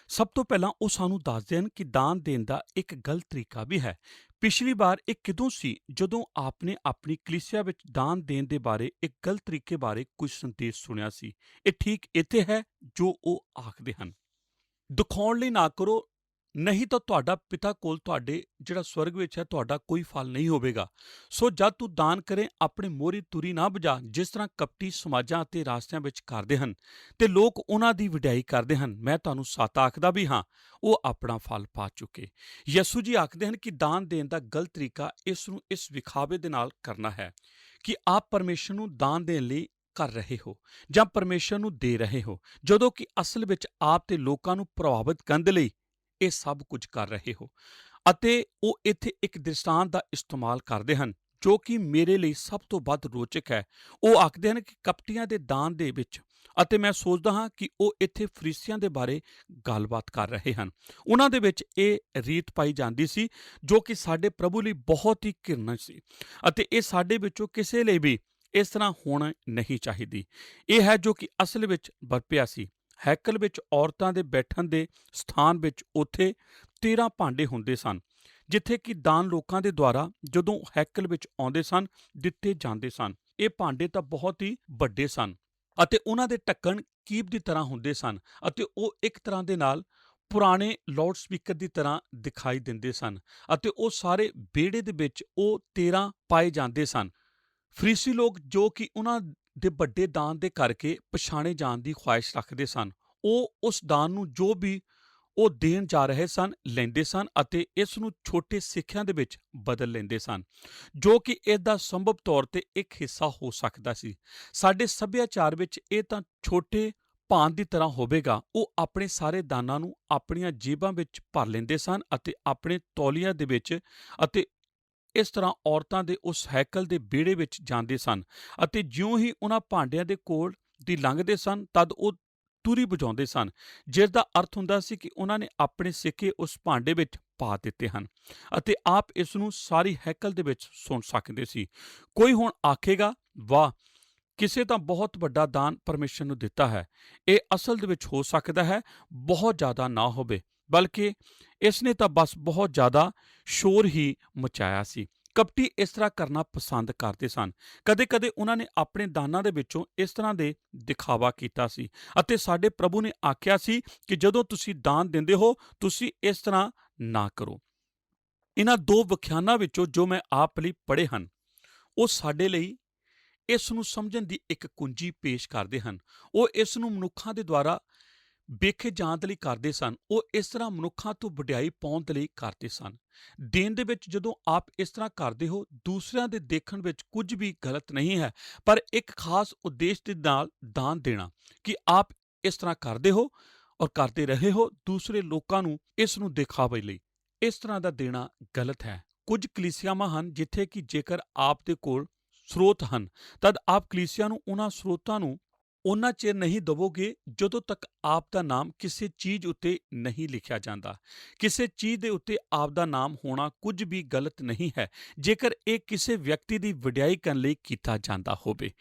ਸਭ ਤੋਂ ਪਹਿਲਾਂ ਉਹ ਸਾਨੂੰ ਦੱਸਦੇ ਹਨ ਕਿ ਦਾਨ ਦੇਣ ਦਾ ਇੱਕ ਗਲਤ ਤਰੀਕਾ ਵੀ ਹੈ। ਪਿਛਲੀ ਵਾਰ ਇਹ ਕਦੋਂ ਸੀ ਜਦੋਂ ਆਪਨੇ ਆਪਣੀ ਕਲੀਸਿਆ ਵਿੱਚ ਦਾਨ ਦੇਣ ਦੇ ਬਾਰੇ ਇੱਕ ਗਲਤ ਤਰੀਕੇ ਬਾਰੇ ਕੁਝ ਸੰਦੇਸ਼ ਸੁਣਿਆ ਸੀ। ਇਹ ਠੀਕ ਇੱਥੇ ਹੈ ਜੋ ਉਹ ਆਖਦੇ ਹਨ, ਦਿਖਾਉਣ ਲਈ ਨਾ ਕਰੋ, ਨਹੀਂ ਤਾਂ ਤੁਹਾਡਾ ਪਿਤਾ ਕੋਲ ਤੁਹਾਡੇ ਜਿਹੜਾ ਸਵਰਗ ਵਿੱਚ ਹੈ ਤੁਹਾਡਾ ਕੋਈ ਫਲ ਨਹੀਂ ਹੋਵੇਗਾ। ਸੋ ਜਦ ਤੂੰ ਦਾਨ ਕਰੇ ਆਪਣੇ ਮੋਹਰੀ ਤੁਰੀ ਨਾ ਵਜਾ, ਜਿਸ ਤਰ੍ਹਾਂ ਕਪਟੀ ਸਮਾਜਾਂ ਅਤੇ ਰਾਸਤਿਆਂ ਵਿੱਚ ਕਰਦੇ ਹਨ ਤੇ ਲੋਕ ਉਹਨਾਂ ਦੀ ਵਡਿਆਈ ਕਰਦੇ ਹਨ। ਮੈਂ ਤੁਹਾਨੂੰ ਸੱਚ ਆਖਦਾ ਵੀ ਹਾਂ, ਉਹ ਆਪਣਾ ਫਲ ਪਾ ਚੁੱਕੇ। ਯਿਸੂ ਜੀ ਆਖਦੇ ਹਨ ਕਿ ਦਾਨ ਦੇਣ ਦਾ ਗਲਤ ਤਰੀਕਾ ਇਸ ਨੂੰ ਇਸ ਵਿਖਾਵੇ ਦੇ ਨਾਲ ਕਰਨਾ ਹੈ ਕਿ ਆਪ ਪਰਮੇਸ਼ਰ ਨੂੰ ਦਾਨ ਦੇਣ ਲਈ ਕਰ ਰਹੇ ਹੋ ਜਾਂ ਪਰਮੇਸ਼ਰ ਨੂੰ ਦੇ ਰਹੇ ਹੋ, ਜਦੋਂ ਕਿ ਅਸਲ ਵਿੱਚ ਆਪ ਤੇ ਲੋਕਾਂ ਨੂੰ ਪ੍ਰਭਾਵਿਤ ਕਰਨ ਦੇ ਲਈ ਇਹ ਸਭ ਕੁਝ ਕਰ ਰਹੇ ਹੋ। ਅਤੇ ਉਹ ਇੱਥੇ ਇੱਕ ਦ੍ਰਿਸ਼ਟਾਂਤ ਦਾ ਇਸਤੇਮਾਲ ਕਰਦੇ ਹਨ ਜੋ ਕਿ ਮੇਰੇ ਲਈ ਸਭ ਤੋਂ ਵੱਧ ਰੋਚਕ ਹੈ। ਉਹ ਆਖਦੇ ਹਨ ਕਿ ਕਪਟੀਆਂ ਦੇ ਦਾਨ ਦੇ ਵਿੱਚ, ਅਤੇ ਮੈਂ ਸੋਚਦਾ ਹਾਂ ਕਿ ਉਹ ਇੱਥੇ ਫਰੀਸੀਆਂ ਦੇ ਬਾਰੇ ਗੱਲਬਾਤ ਕਰ ਰਹੇ ਹਨ। ਉਹਨਾਂ ਦੇ ਵਿੱਚ ਇਹ ਰੀਤ ਪਾਈ ਜਾਂਦੀ ਸੀ ਜੋ ਕਿ ਸਾਡੇ ਪ੍ਰਭੂ ਲਈ ਬਹੁਤ ਹੀ ਘਿਰਣਿਤ ਸੀ, ਅਤੇ ਇਹ ਸਾਡੇ ਵਿੱਚੋਂ ਕਿਸੇ ਲਈ ਵੀ ਇਸ ਤਰ੍ਹਾਂ ਹੋਣਾ ਨਹੀਂ ਚਾਹੀਦੀ। ਇਹ ਹੈ ਜੋ ਕਿ ਅਸਲ ਵਿੱਚ ਵਰਪਿਆ ਸੀ। ਹੈਕਲ ਵਿੱਚ ਔਰਤਾਂ ਦੇ ਬੈਠਣ ਦੇ ਸਥਾਨ ਵਿੱਚ ਉੱਥੇ 13 ਭਾਂਡੇ ਹੁੰਦੇ ਸਨ, ਜਿੱਥੇ ਕਿ ਦਾਨ ਲੋਕਾਂ ਦੇ ਦੁਆਰਾ ਜਦੋਂ ਹੈਕਲ ਵਿੱਚ ਆਉਂਦੇ ਸਨ ਦਿੱਤੇ ਜਾਂਦੇ ਸਨ। ਇਹ ਭਾਂਡੇ ਤਾਂ ਬਹੁਤ ਹੀ ਵੱਡੇ ਸਨ ਅਤੇ ਉਹਨਾਂ ਦੇ ਢੱਕਣ ਕੀਪ ਦੀ ਤਰ੍ਹਾਂ ਹੁੰਦੇ ਸਨ, ਅਤੇ ਉਹ ਇੱਕ ਤਰ੍ਹਾਂ ਦੇ ਨਾਲ ਪੁਰਾਣੇ ਲਾਊਡ ਸਪੀਕਰ ਦੀ ਤਰ੍ਹਾਂ ਦਿਖਾਈ ਦਿੰਦੇ ਸਨ, ਅਤੇ ਉਹ ਸਾਰੇ ਵਿਹੜੇ ਦੇ ਵਿੱਚ ਉਹ 13 ਪਾਏ ਜਾਂਦੇ ਸਨ। ਫਰੀਸੀ ਲੋਕ ਜੋ ਕਿ ਉਹਨਾਂ ਦੇ ਵੱਡੇ ਦਾਨ ਦੇ ਕਰਕੇ ਪਛਾਣੇ ਜਾਣ ਦੀ ਖੁਆਇਸ਼ ਰੱਖਦੇ ਸਨ, ਉਹ ਉਸ ਦਾਨ ਨੂੰ ਜੋ ਵੀ ਉਹ ਦੇਣ ਜਾ ਰਹੇ ਸਨ ਲੈਂਦੇ ਸਨ ਅਤੇ ਇਸ ਨੂੰ ਛੋਟੇ ਸਿੱਕਿਆਂ ਦੇ ਵਿੱਚ ਬਦਲ ਲੈਂਦੇ ਸਨ, ਜੋ ਕਿ ਇਸ ਦਾ ਸੰਭਵ ਤੌਰ ਤੇ ਇੱਕ ਹਿੱਸਾ ਹੋ ਸਕਦਾ ਸੀ। ਸਾਡੇ ਸੱਭਿਆਚਾਰ ਵਿੱਚ ਇਹ ਤਾਂ ਛੋਟੇ ਭਾਂਡ ਦੀ ਤਰ੍ਹਾਂ ਹੋਵੇਗਾ। ਉਹ ਆਪਣੇ ਸਾਰੇ ਦਾਨਾਂ ਨੂੰ ਆਪਣੀਆਂ ਜੇਬਾਂ ਵਿੱਚ ਭਰ ਲੈਂਦੇ ਸਨ ਅਤੇ ਆਪਣੇ ਤੌਲੀਆਂ ਦੇ ਵਿੱਚ, ਅਤੇ ਇਸ ਤਰ੍ਹਾਂ ਔਰਤਾਂ ਦੇ ਉਸ ਹੈਕਲ ਦੇ ਵਿਹੜੇ ਵਿੱਚ ਜਾਂਦੇ ਸਨ, ਅਤੇ ਜਿਉਂ ਹੀ ਉਹਨਾਂ ਭਾਂਡਿਆਂ ਦੇ ਕੋਲ ਦੀ ਲੰਘਦੇ ਸਨ ਤਦ ਉਹ ਤੁਰੀ ਵਜਾਉਂਦੇ ਸਨ, ਜਿਸ ਦਾ ਅਰਥ ਹੁੰਦਾ ਸੀ ਕਿ ਉਹਨਾਂ ਨੇ ਆਪਣੇ ਸਿੱਕੇ ਉਸ ਭਾਂਡੇ ਵਿੱਚ ਪਾ ਦਿੱਤੇ ਹਨ, ਅਤੇ ਆਪ ਇਸ ਨੂੰ ਸਾਰੀ ਹੈਕਲ ਦੇ ਵਿੱਚ ਸੁਣ ਸਕਦੇ ਸੀ। ਕੋਈ ਹੁਣ ਆਖੇਗਾ, ਵਾਹ, ਕਿਸੇ ਤਾਂ ਬਹੁਤ ਵੱਡਾ ਦਾਨ ਪਰਮੇਸ਼ਰ ਨੂੰ ਦਿੱਤਾ ਹੈ। ਇਹ ਅਸਲ ਦੇ ਵਿੱਚ ਹੋ ਸਕਦਾ ਹੈ ਬਹੁਤ ਜ਼ਿਆਦਾ ਨਾ ਹੋਵੇ, ਬਲਕਿ ਇਸ ਨੇ ਤਾਂ ਬਸ ਬਹੁਤ ਜ਼ਿਆਦਾ ਸ਼ੋਰ ਹੀ ਮਚਾਇਆ ਸੀ। ਕਪਟੀ ਇਸ ਤਰ੍ਹਾਂ ਕਰਨਾ ਪਸੰਦ ਕਰਦੇ ਸਨ। ਕਦੇ-ਕਦੇ ਉਹਨਾਂ ਨੇ ਆਪਣੇ ਦਾਨਾਂ ਦੇ ਵਿੱਚੋਂ ਇਸ ਤਰ੍ਹਾਂ ਦੇ ਦਿਖਾਵਾ ਕੀਤਾ ਸੀ, ਅਤੇ ਸਾਡੇ ਪ੍ਰਭੂ ਨੇ ਆਖਿਆ ਸੀ ਕਿ ਜਦੋਂ ਤੁਸੀਂ ਦਾਨ ਦਿੰਦੇ ਹੋ ਤੁਸੀਂ ਇਸ ਤਰ੍ਹਾਂ ਨਾ ਕਰੋ। ਇਹਨਾਂ ਦੋ ਵਿਖਿਆਨਾਂ ਵਿੱਚੋਂ ਜੋ ਮੈਂ ਆਪ ਲਈ ਪੜ੍ਹੇ ਹਨ, ਉਹ ਸਾਡੇ ਲਈ ਇਸ ਨੂੰ ਸਮਝਣ ਦੀ ਇੱਕ ਕੁੰਜੀ ਪੇਸ਼ ਕਰਦੇ ਹਨ। ਉਹ ਇਸ ਨੂੰ ਮਨੁੱਖਾਂ ਦੇ ਦੁਆਰਾ ਵੇਖੇ ਜਾਣ ਦੇ ਲਈ ਕਰਦੇ ਸਨ। ਉਹ ਇਸ ਤਰ੍ਹਾਂ ਮਨੁੱਖਾਂ ਤੋਂ ਵਡਿਆਈ ਪਾਉਣ ਦੇ ਲਈ ਕਰਦੇ ਸਨ। ਦੇਣ ਦੇ ਵਿੱਚ ਜਦੋਂ ਆਪ ਇਸ ਤਰ੍ਹਾਂ ਕਰਦੇ ਹੋ, ਦੂਸਰਿਆਂ ਦੇ ਦੇਖਣ ਵਿੱਚ ਕੁਝ ਵੀ ਗਲਤ ਨਹੀਂ ਹੈ, ਪਰ ਇੱਕ ਖਾਸ ਉਦੇਸ਼ ਦੇ ਨਾਲ ਦਾਨ ਦੇਣਾ ਕਿ ਆਪ ਇਸ ਤਰ੍ਹਾਂ ਕਰਦੇ ਹੋ ਔਰ ਕਰਦੇ ਰਹੇ ਹੋ ਦੂਸਰੇ ਲੋਕਾਂ ਨੂੰ ਇਸ ਨੂੰ ਦਿਖਾਵੇ ਲਈ। ਇਸ ਤਰ੍ਹਾਂ ਦਾ ਦੇਣਾ ਗਲਤ ਹੈ। ਕੁਝ ਕਲੀਸਿਆਵਾਂ ਹਨ ਜਿੱਥੇ ਕਿ ਜੇਕਰ ਆਪ ਦੇ ਕੋਲ ਸਰੋਤ ਹਨ ਤਦ ਆਪ ਕਲੀਸਿਆ ਨੂੰ ਉਹਨਾਂ ਸਰੋਤਾਂ ਨੂੰ ਓਨਾ ਚਿਰ ਨਹੀਂ ਦਵੋਗੇ ਜਦੋਂ ਤੱਕ ਆਪ ਦਾ ਨਾਮ ਕਿਸੇ ਚੀਜ਼ ਉੱਤੇ ਨਹੀਂ ਲਿਖਿਆ ਜਾਂਦਾ। ਕਿਸੇ ਚੀਜ਼ ਦੇ ਉੱਤੇ ਆਪ ਦਾ ਨਾਮ ਹੋਣਾ ਕੁਝ ਵੀ ਗਲਤ ਨਹੀਂ ਹੈ ਜੇਕਰ ਇਹ ਕਿਸੇ ਵਿਅਕਤੀ ਦੀ ਵਡਿਆਈ ਕਰਨ ਲਈ ਕੀਤਾ ਜਾਂਦਾ ਹੋਵੇ।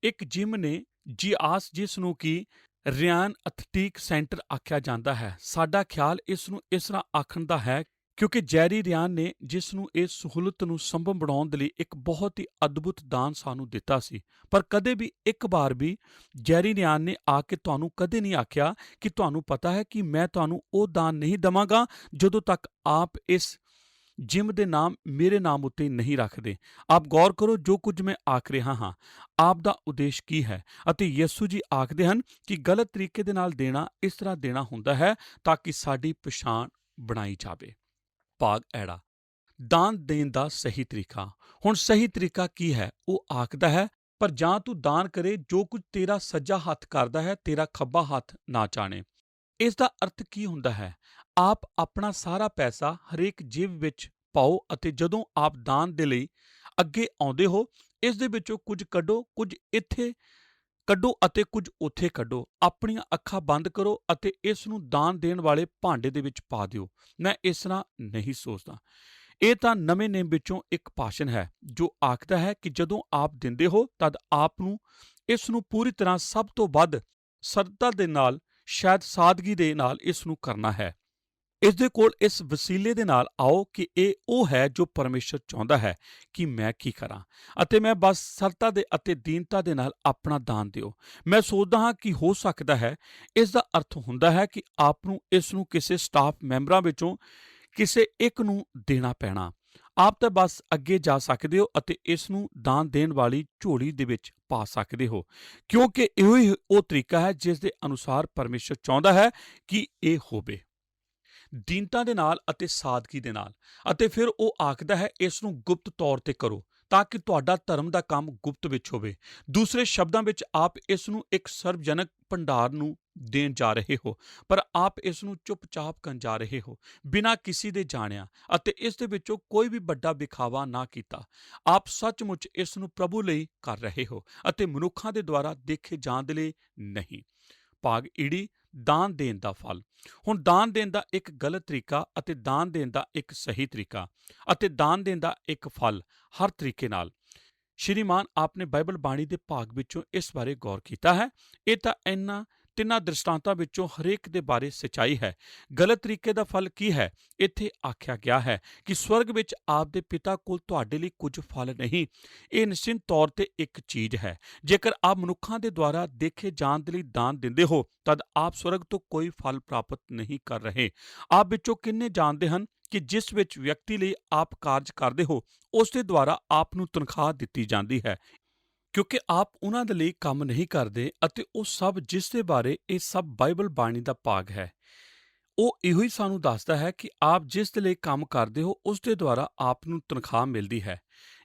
ਇੱਕ ਜਿਮ ਨੇ ਜਿਆਸ, ਜਿਸ ਨੂੰ ਕਿ ਰਿਆਨ ਐਥਲੈਟਿਕ ਸੈਂਟਰ ਆਖਿਆ ਜਾਂਦਾ ਹੈ, ਸਾਡਾ ਖਿਆਲ ਇਸ ਨੂੰ ਇਸ ਤਰ੍ਹਾਂ ਆਖਣ ਦਾ ਹੈ ਕਿਉਂਕਿ ਜੈਰੀ ਰਿਆਨ ਨੇ, ਜਿਸ ਨੂੰ ਇਸ ਸਹੂਲਤ ਨੂੰ ਸੰਭਵ ਬਣਾਉਣ ਦੇ ਲਈ ਇੱਕ ਬਹੁਤ ਹੀ ਅਦਭੁਤ ਦਾਨ ਸਾਨੂੰ ਦਿੱਤਾ ਸੀ, ਪਰ ਕਦੇ ਵੀ ਇੱਕ ਵਾਰ ਵੀ ਜੈਰੀ ਰਿਆਨ ਨੇ ਆ ਕੇ ਤੁਹਾਨੂੰ ਕਦੇ ਨਹੀਂ ਆਖਿਆ ਕਿ ਤੁਹਾਨੂੰ ਪਤਾ ਹੈ ਕਿ ਮੈਂ ਤੁਹਾਨੂੰ ਉਹ ਦਾਨ ਨਹੀਂ ਦੇਵਾਂਗਾ ਜਦੋਂ ਤੱਕ ਆਪ ਇਸ ਜਿਮ ਦੇ ਨਾਮ ਮੇਰੇ ਨਾਮ ਉੱਤੇ ਨਹੀਂ ਰੱਖਦੇ। ਆਪ ਗੌਰ ਕਰੋ ਜੋ ਕੁਝ ਮੈਂ ਆਖ ਰਿਹਾ ਹਾਂ, ਆਪ ਦਾ ਉਦੇਸ਼ ਕੀ ਹੈ। ਅਤੇ ਯਿਸੂ ਜੀ ਆਖਦੇ ਹਨ ਕਿ ਗਲਤ ਤਰੀਕੇ ਦੇ ਨਾਲ ਦੇਣਾ ਇਸ ਤਰ੍ਹਾਂ ਦੇਣਾ ਹੁੰਦਾ ਹੈ ਤਾਂ ਕਿ ਸਾਡੀ ਪਛਾਣ ਬਣਾਈ ਜਾਵੇ। ਭਾਗ ਐੜਾ ਦਾਨ ਦੇਣ ਦਾ ਸਹੀ ਤਰੀਕਾ। ਹੁਣ ਸਹੀ ਤਰੀਕਾ ਕੀ ਹੈ? ਉਹ ਆਖਦਾ ਹੈ, ਪਰ ਜਾਂ ਤੂੰ ਦਾਨ ਕਰੇ ਜੋ ਕੁਝ ਤੇਰਾ ਸੱਜਾ ਹੱਥ ਕਰਦਾ ਹੈ ਤੇਰਾ ਖੱਬਾ ਹੱਥ ਨਾ ਜਾਣੇ। ਇਸ ਦਾ ਅਰਥ ਕੀ ਹੁੰਦਾ ਹੈ? ਆਪ ਆਪਣਾ ਸਾਰਾ ਪੈਸਾ ਹਰੇਕ ਜੇਬ ਵਿੱਚ ਪਾਓ ਅਤੇ ਜਦੋਂ ਆਪ ਦਾਨ ਦੇ ਲਈ ਅੱਗੇ ਆਉਂਦੇ ਹੋ ਇਸ ਦੇ ਵਿੱਚੋਂ ਕੁਝ ਕੱਢੋ, ਕੁਝ ਇੱਥੇ ਕੱਢੋ ਅਤੇ ਕੁਝ ਉੱਥੇ ਕੱਢੋ। ਆਪਣੀਆਂ ਅੱਖਾਂ ਬੰਦ ਕਰੋ ਅਤੇ ਇਸ ਨੂੰ ਦਾਨ ਦੇਣ ਵਾਲੇ ਭਾਂਡੇ ਦੇ ਵਿੱਚ ਪਾ ਦਿਓ। ਮੈਂ ਇਸ ਤਰ੍ਹਾਂ ਨਹੀਂ ਸੋਚਦਾ। ਇਹ ਤਾਂ ਨਵੇਂ ਨੇਮ ਵਿੱਚੋਂ ਇੱਕ ਭਾਸ਼ਣ ਹੈ ਜੋ ਆਖਦਾ ਹੈ ਕਿ ਜਦੋਂ ਆਪ ਦਿੰਦੇ ਹੋ ਤਦ ਆਪ ਨੂੰ ਇਸ ਨੂੰ ਪੂਰੀ ਤਰ੍ਹਾਂ ਸਭ ਤੋਂ ਵੱਧ ਸਰਲਤਾ ਦੇ ਨਾਲ, ਸ਼ਾਇਦ ਸਾਦਗੀ ਦੇ ਨਾਲ ਇਸ ਨੂੰ ਕਰਨਾ ਹੈ। ਇਸ ਦੇ ਕੋਲ ਇਸ ਵਸੀਲੇ ਦੇ ਨਾਲ ਆਓ ਕਿ ਇਹ ਉਹ ਹੈ ਜੋ ਪਰਮੇਸ਼ਰ ਚਾਹੁੰਦਾ ਹੈ ਕਿ ਮੈਂ ਕੀ ਕਰਾਂ, ਅਤੇ ਮੈਂ ਬਸ ਸਰਲਤਾ ਦੇ ਅਤੇ ਦੀਨਤਾ ਦੇ ਨਾਲ ਆਪਣਾ ਦਾਨ ਦਿਓ। ਮੈਂ ਸੋਚਦਾ ਹਾਂ ਕਿ ਹੋ ਸਕਦਾ ਹੈ ਇਸ ਦਾ ਅਰਥ ਹੁੰਦਾ ਹੈ ਕਿ ਆਪ ਨੂੰ ਇਸ ਨੂੰ ਕਿਸੇ ਸਟਾਫ ਮੈਂਬਰਾਂ ਵਿੱਚੋਂ ਕਿਸੇ ਇੱਕ ਨੂੰ ਦੇਣਾ ਪੈਣਾ। ਆਪ ਤਾਂ ਬਸ ਅੱਗੇ ਜਾ ਸਕਦੇ ਹੋ ਅਤੇ ਇਸ ਨੂੰ ਦਾਨ ਦੇਣ ਵਾਲੀ ਝੋਲੀ ਦੇ ਵਿੱਚ ਪਾ ਸਕਦੇ ਹੋ, ਕਿਉਂਕਿ ਇਹੋ ਹੀ ਉਹ ਤਰੀਕਾ ਹੈ ਜਿਸ ਦੇ ਅਨੁਸਾਰ ਪਰਮੇਸ਼ਰ ਚਾਹੁੰਦਾ ਹੈ ਕਿ ਇਹ ਹੋਵੇ, ਦੀਨਤਾ ਦੇ ਨਾਲ ਅਤੇ ਸਾਦਗੀ ਦੇ ਨਾਲ। ਅਤੇ ਫਿਰ ਉਹ ਆਖਦਾ ਹੈ ਇਸ ਨੂੰ ਗੁਪਤ ਤੌਰ ਤੇ ਕਰੋ ਤਾਂ ਕਿ ਤੁਹਾਡਾ ਧਰਮ ਦਾ ਕੰਮ ਗੁਪਤ ਵਿੱਚ ਹੋਵੇ। ਦੂਸਰੇ ਸ਼ਬਦਾਂ ਵਿੱਚ ਆਪ ਇਸ ਨੂੰ ਇੱਕ ਸਰਵਜਨਕ ਭੰਡਾਰ ਨੂੰ ਦੇਣ ਜਾ ਰਹੇ ਹੋ, ਪਰ ਆਪ ਇਸ ਨੂੰ ਚੁੱਪਚਾਪ ਕਰਨ ਜਾ ਰਹੇ ਹੋ, ਬਿਨਾਂ ਕਿਸੇ ਦੇ ਜਾਣਿਆ, ਅਤੇ ਇਸ ਦੇ ਵਿੱਚੋਂ ਕੋਈ ਵੀ ਵੱਡਾ ਵਿਖਾਵਾ ਨਾ ਕੀਤਾ। ਆਪ ਸੱਚਮੁੱਚ ਇਸ ਨੂੰ ਪ੍ਰਭੂ ਲਈ ਕਰ ਰਹੇ ਹੋ ਅਤੇ ਮਨੁੱਖਾਂ ਦੇ ਦੁਆਰਾ ਦੇਖੇ ਜਾਣ ਦੇ ਲਈ ਨਹੀਂ। ਭਾਗ ਈੜੀ, ਦਾਨ ਦੇਣ ਦਾ ਫਲ। ਹੁਣ ਦਾਨ ਦੇਣ ਦਾ ਇੱਕ ਗਲਤ ਤਰੀਕਾ ਅਤੇ ਦਾਨ ਦੇਣ ਦਾ ਇੱਕ ਸਹੀ ਤਰੀਕਾ, ਅਤੇ ਦਾਨ ਦੇਣ ਦਾ ਇੱਕ ਫਲ ਹਰ ਤਰੀਕੇ ਨਾਲ। ਸ਼੍ਰੀਮਾਨ, ਆਪਨੇ ਬਾਈਬਲ ਬਾਣੀ ਦੇ ਭਾਗ ਵਿੱਚੋਂ ਇਸ ਬਾਰੇ ਗੌਰ ਕੀਤਾ ਹੈ? ਇਹ ਤਾਂ ਇਹਨਾਂ ਤਿੰਨਾਂ ਦ੍ਰਿਸ਼ਟਾਂਤਾਂ ਵਿੱਚੋਂ ਹਰੇਕ ਦੇ ਬਾਰੇ ਸੱਚਾਈ ਹੈ। ਗਲਤ ਤਰੀਕੇ ਦਾ ਫਲ ਕੀ ਹੈ? ਇੱਥੇ ਆਖਿਆ ਗਿਆ ਹੈ ਕਿ ਸਵਰਗ ਵਿੱਚ ਆਪ ਦੇ ਪਿਤਾ ਕੋਲ ਤੁਹਾਡੇ ਲਈ ਕੁਝ ਫਲ ਨਹੀਂ। ਇਹ ਨਿਸ਼ਚਿਤ ਤੌਰ ਤੇ ਇੱਕ ਚੀਜ਼ ਹੈ। ਜੇਕਰ ਆਪ ਮਨੁੱਖਾਂ ਦੇ ਦੁਆਰਾ ਦੇਖੇ ਜਾਣ ਦੇ ਲਈ ਦਾਨ ਦਿੰਦੇ ਹੋ, ਤਦ ਆਪ ਸਵਰਗ ਤੋਂ ਕੋਈ ਫਲ ਪ੍ਰਾਪਤ ਨਹੀਂ ਕਰ ਰਹੇ। ਆਪ ਵਿੱਚੋਂ ਕਿੰਨੇ ਜਾਣਦੇ ਹਨ ਕਿ ਜਿਸ ਵਿੱਚ ਵਿਅਕਤੀ ਲਈ ਆਪ ਕਾਰਜ ਕਰਦੇ ਹੋ, ਉਸ ਦੇ ਦੁਆਰਾ ਆਪ ਨੂੰ ਤਨਖਾਹ ਦਿੱਤੀ ਜਾਂਦੀ ਹੈ, ਕਿਉਂਕਿ ਆਪ ਉਹਨਾਂ ਦੇ ਲਈ ਕੰਮ ਨਹੀਂ ਕਰਦੇ, ਅਤੇ ਉਹ ਸਭ ਜਿਸ ਦੇ ਬਾਰੇ ਇਹ ਸਭ ਬਾਈਬਲ ਬਾਣੀ ਦਾ ਭਾਗ ਹੈ, ਉਹ ਇਹੋ ਹੀ ਸਾਨੂੰ ਦੱਸਦਾ ਹੈ ਕਿ ਆਪ ਜਿਸ ਦੇ ਲਈ ਕੰਮ ਕਰਦੇ ਹੋ, ਉਸ ਦੇ ਦੁਆਰਾ ਆਪ ਨੂੰ ਤਨਖਾਹ ਮਿਲਦੀ ਹੈ।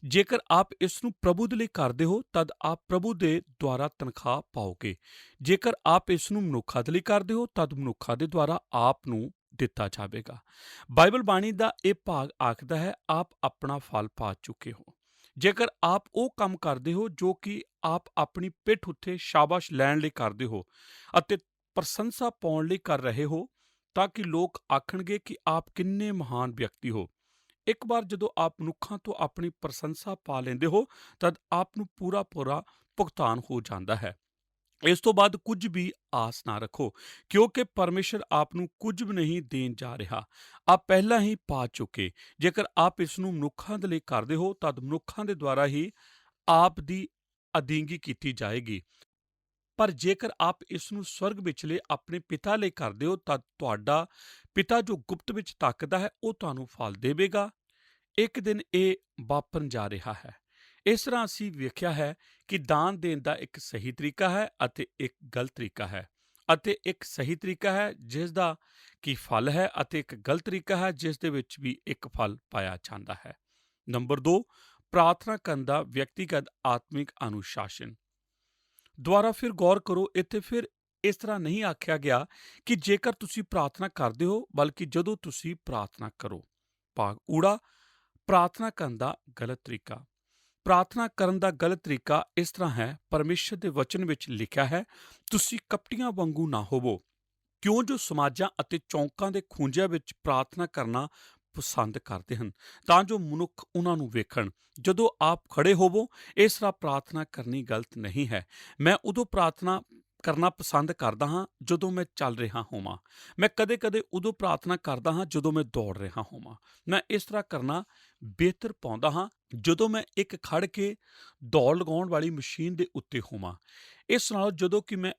ਜੇਕਰ ਆਪ ਇਸ ਨੂੰ ਪ੍ਰਭੂ ਦੇ ਲਈ ਕਰਦੇ ਹੋ, ਤਦ ਆਪ ਪ੍ਰਭੂ ਦੇ ਦੁਆਰਾ ਤਨਖਾਹ ਪਾਓਗੇ। ਜੇਕਰ ਆਪ ਇਸ ਨੂੰ ਮਨੁੱਖਾਂ ਦੇ ਲਈ ਕਰਦੇ ਹੋ, ਤਦ ਮਨੁੱਖਾਂ ਦੇ ਦੁਆਰਾ ਆਪ ਨੂੰ ਦਿੱਤਾ ਜਾਵੇਗਾ। ਬਾਈਬਲ ਬਾਣੀ ਦਾ ਇਹ ਭਾਗ ਆਖਦਾ ਹੈ, ਆਪ ਆਪਣਾ ਫਲ ਪਾ ਚੁੱਕੇ ਹੋ। ਜੇਕਰ ਆਪ ਉਹ ਕੰਮ ਕਰਦੇ ਹੋ ਜੋ ਕਿ ਆਪ ਆਪਣੀ ਪਿੱਠ ਉੱਤੇ ਸ਼ਾਬਾਸ਼ ਲੈਣ ਲਈ ਕਰਦੇ ਹੋ ਅਤੇ ਪ੍ਰਸ਼ੰਸਾ ਪਾਉਣ ਲਈ ਕਰ ਰਹੇ ਹੋ, ਤਾਂ ਕਿ ਲੋਕ ਆਖਣਗੇ ਕਿ ਆਪ ਕਿੰਨੇ ਮਹਾਨ ਵਿਅਕਤੀ ਹੋ। ਇੱਕ ਵਾਰ ਜਦੋਂ ਆਪ ਮਨੁੱਖਾਂ ਤੋਂ ਆਪਣੀ ਪ੍ਰਸ਼ੰਸਾ ਪਾ ਲੈਂਦੇ ਹੋ, ਤਦ ਆਪ ਨੂੰ ਪੂਰਾ ਭੁਗਤਾਨ ਹੋ ਜਾਂਦਾ ਹੈ। ਇਸ ਤੋਂ ਬਾਅਦ ਕੁਝ ਵੀ ਆਸ ਨਾ ਰੱਖੋ, ਕਿਉਂਕਿ ਪਰਮੇਸ਼ਰ ਆਪ ਨੂੰ ਕੁਝ ਵੀ ਨਹੀਂ ਦੇਣ ਜਾ ਰਿਹਾ। ਆਪ ਪਹਿਲਾਂ ਹੀ ਪਾ ਚੁੱਕੇ। ਜੇਕਰ ਆਪ ਇਸ ਨੂੰ ਮਨੁੱਖਾਂ ਦੇ ਲਈ ਕਰਦੇ ਹੋ, ਤਦ ਮਨੁੱਖਾਂ ਦੇ ਦੁਆਰਾ ਹੀ ਆਪ ਦੀ ਅਧੀਨਗੀ ਕੀਤੀ ਜਾਏਗੀ। ਪਰ ਜੇਕਰ ਆਪ ਇਸ ਨੂੰ ਸਵਰਗ ਵਿਚਲੇ ਆਪਣੇ ਪਿਤਾ ਲਈ ਕਰਦੇ ਹੋ, ਤਦ ਤੁਹਾਡਾ ਪਿਤਾ ਜੋ ਗੁਪਤ ਵਿੱਚ ਤਾਕਦਾ ਹੈ, ਉਹ ਤੁਹਾਨੂੰ ਫਲ ਦੇਵੇਗਾ। ਇੱਕ ਦਿਨ ਇਹ ਵਾਪਰਨ ਜਾ ਰਿਹਾ ਹੈ। ਇਸ ਤਰ੍ਹਾਂ ਅਸੀਂ ਵੇਖਿਆ ਹੈ ਕਿ ਦਾਨ ਦੇਣ ਦਾ ਇੱਕ ਸਹੀ ਤਰੀਕਾ ਹੈ ਅਤੇ ਇੱਕ ਗਲਤ ਤਰੀਕਾ ਹੈ, ਅਤੇ ਇੱਕ ਸਹੀ ਤਰੀਕਾ ਹੈ ਜਿਸ ਦਾ ਕੀ ਫਲ ਹੈ, ਅਤੇ ਇੱਕ ਗਲਤ ਤਰੀਕਾ ਹੈ ਜਿਸ ਦੇ ਵਿੱਚ ਵੀ ਇੱਕ ਫਲ ਪਾਇਆ ਜਾਂਦਾ ਹੈ। ਨੰਬਰ 2, ਪ੍ਰਾਰਥਨਾ ਕਰਨ ਦਾ ਵਿਅਕਤੀਗਤ ਆਤਮਿਕ ਅਨੁਸ਼ਾਸਨ। ਦੁਬਾਰਾ ਫਿਰ ਗੌਰ ਕਰੋ, ਇੱਥੇ ਫਿਰ ਇਸ ਤਰ੍ਹਾਂ ਨਹੀਂ ਆਖਿਆ ਗਿਆ ਕਿ ਜੇਕਰ ਤੁਸੀਂ ਪ੍ਰਾਰਥਨਾ ਕਰਦੇ ਹੋ, ਬਲਕਿ ਜਦੋਂ ਤੁਸੀਂ ਪ੍ਰਾਰਥਨਾ ਕਰੋ। ਭਾਗ ਊੜਾ, ਪ੍ਰਾਰਥਨਾ ਕਰਨ ਦਾ ਗਲਤ ਤਰੀਕਾ। ਪ੍ਰਾਰਥਨਾ ਕਰਨ ਦਾ ਗਲਤ ਤਰੀਕਾ ਇਸ ਤਰ੍ਹਾਂ ਹੈ। ਪਰਮੇਸ਼ਰ ਦੇ ਵਚਨ ਵਿੱਚ ਲਿਖਿਆ ਹੈ, ਤੁਸੀਂ ਕਪਟੀਆਂ ਵਾਂਗੂ ਨਾ ਹੋਵੋ, ਕਿਉਂ ਜੋ ਸਮਾਜਾਂ ਅਤੇ ਚੌਂਕਾਂ ਦੇ ਖੂੰਜਿਆਂ ਵਿੱਚ ਪ੍ਰਾਰਥਨਾ ਕਰਨਾ ਪਸੰਦ ਕਰਦੇ ਹਨ, ਤਾਂ ਜੋ ਮਨੁੱਖ ਉਹਨਾਂ ਨੂੰ ਵੇਖਣ। ਜਦੋਂ ਆਪ ਖੜੇ ਹੋਵੋ, ਇਸ ਤਰ੍ਹਾਂ ਪ੍ਰਾਰਥਨਾ ਕਰਨੀ ਗਲਤ ਨਹੀਂ ਹੈ। ਮੈਂ ਉਦੋਂ ਪ੍ਰਾਰਥਨਾ ਕਰਨਾ ਪਸੰਦ ਕਰਦਾ ਹਾਂ ਜਦੋਂ ਮੈਂ ਚੱਲ ਰਿਹਾ ਹੋਵਾਂ। ਮੈਂ ਕਦੇ-ਕਦੇ ਉਦੋਂ ਪ੍ਰਾਰਥਨਾ ਕਰਦਾ ਹਾਂ ਜਦੋਂ ਮੈਂ ਦੌੜ ਰਿਹਾ ਹੋਵਾਂ। ਮੈਂ ਇਸ ਤਰ੍ਹਾਂ ਕਰਨਾ ਬਿਹਤਰ ਪਾਉਂਦਾ ਹਾਂ ਜਦੋਂ ਮੈਂ ਇੱਕ ਖੜ ਕੇ ਦੌੜ ਲਗਾਉਣ ਵਾਲੀ ਮਸ਼ੀਨ ਦੇ ਉੱਤੇ ਹੋਵਾਂ, ਇਸ ਨਾਲੋਂ ਜਦੋਂ ਕਿ ਮੈਂ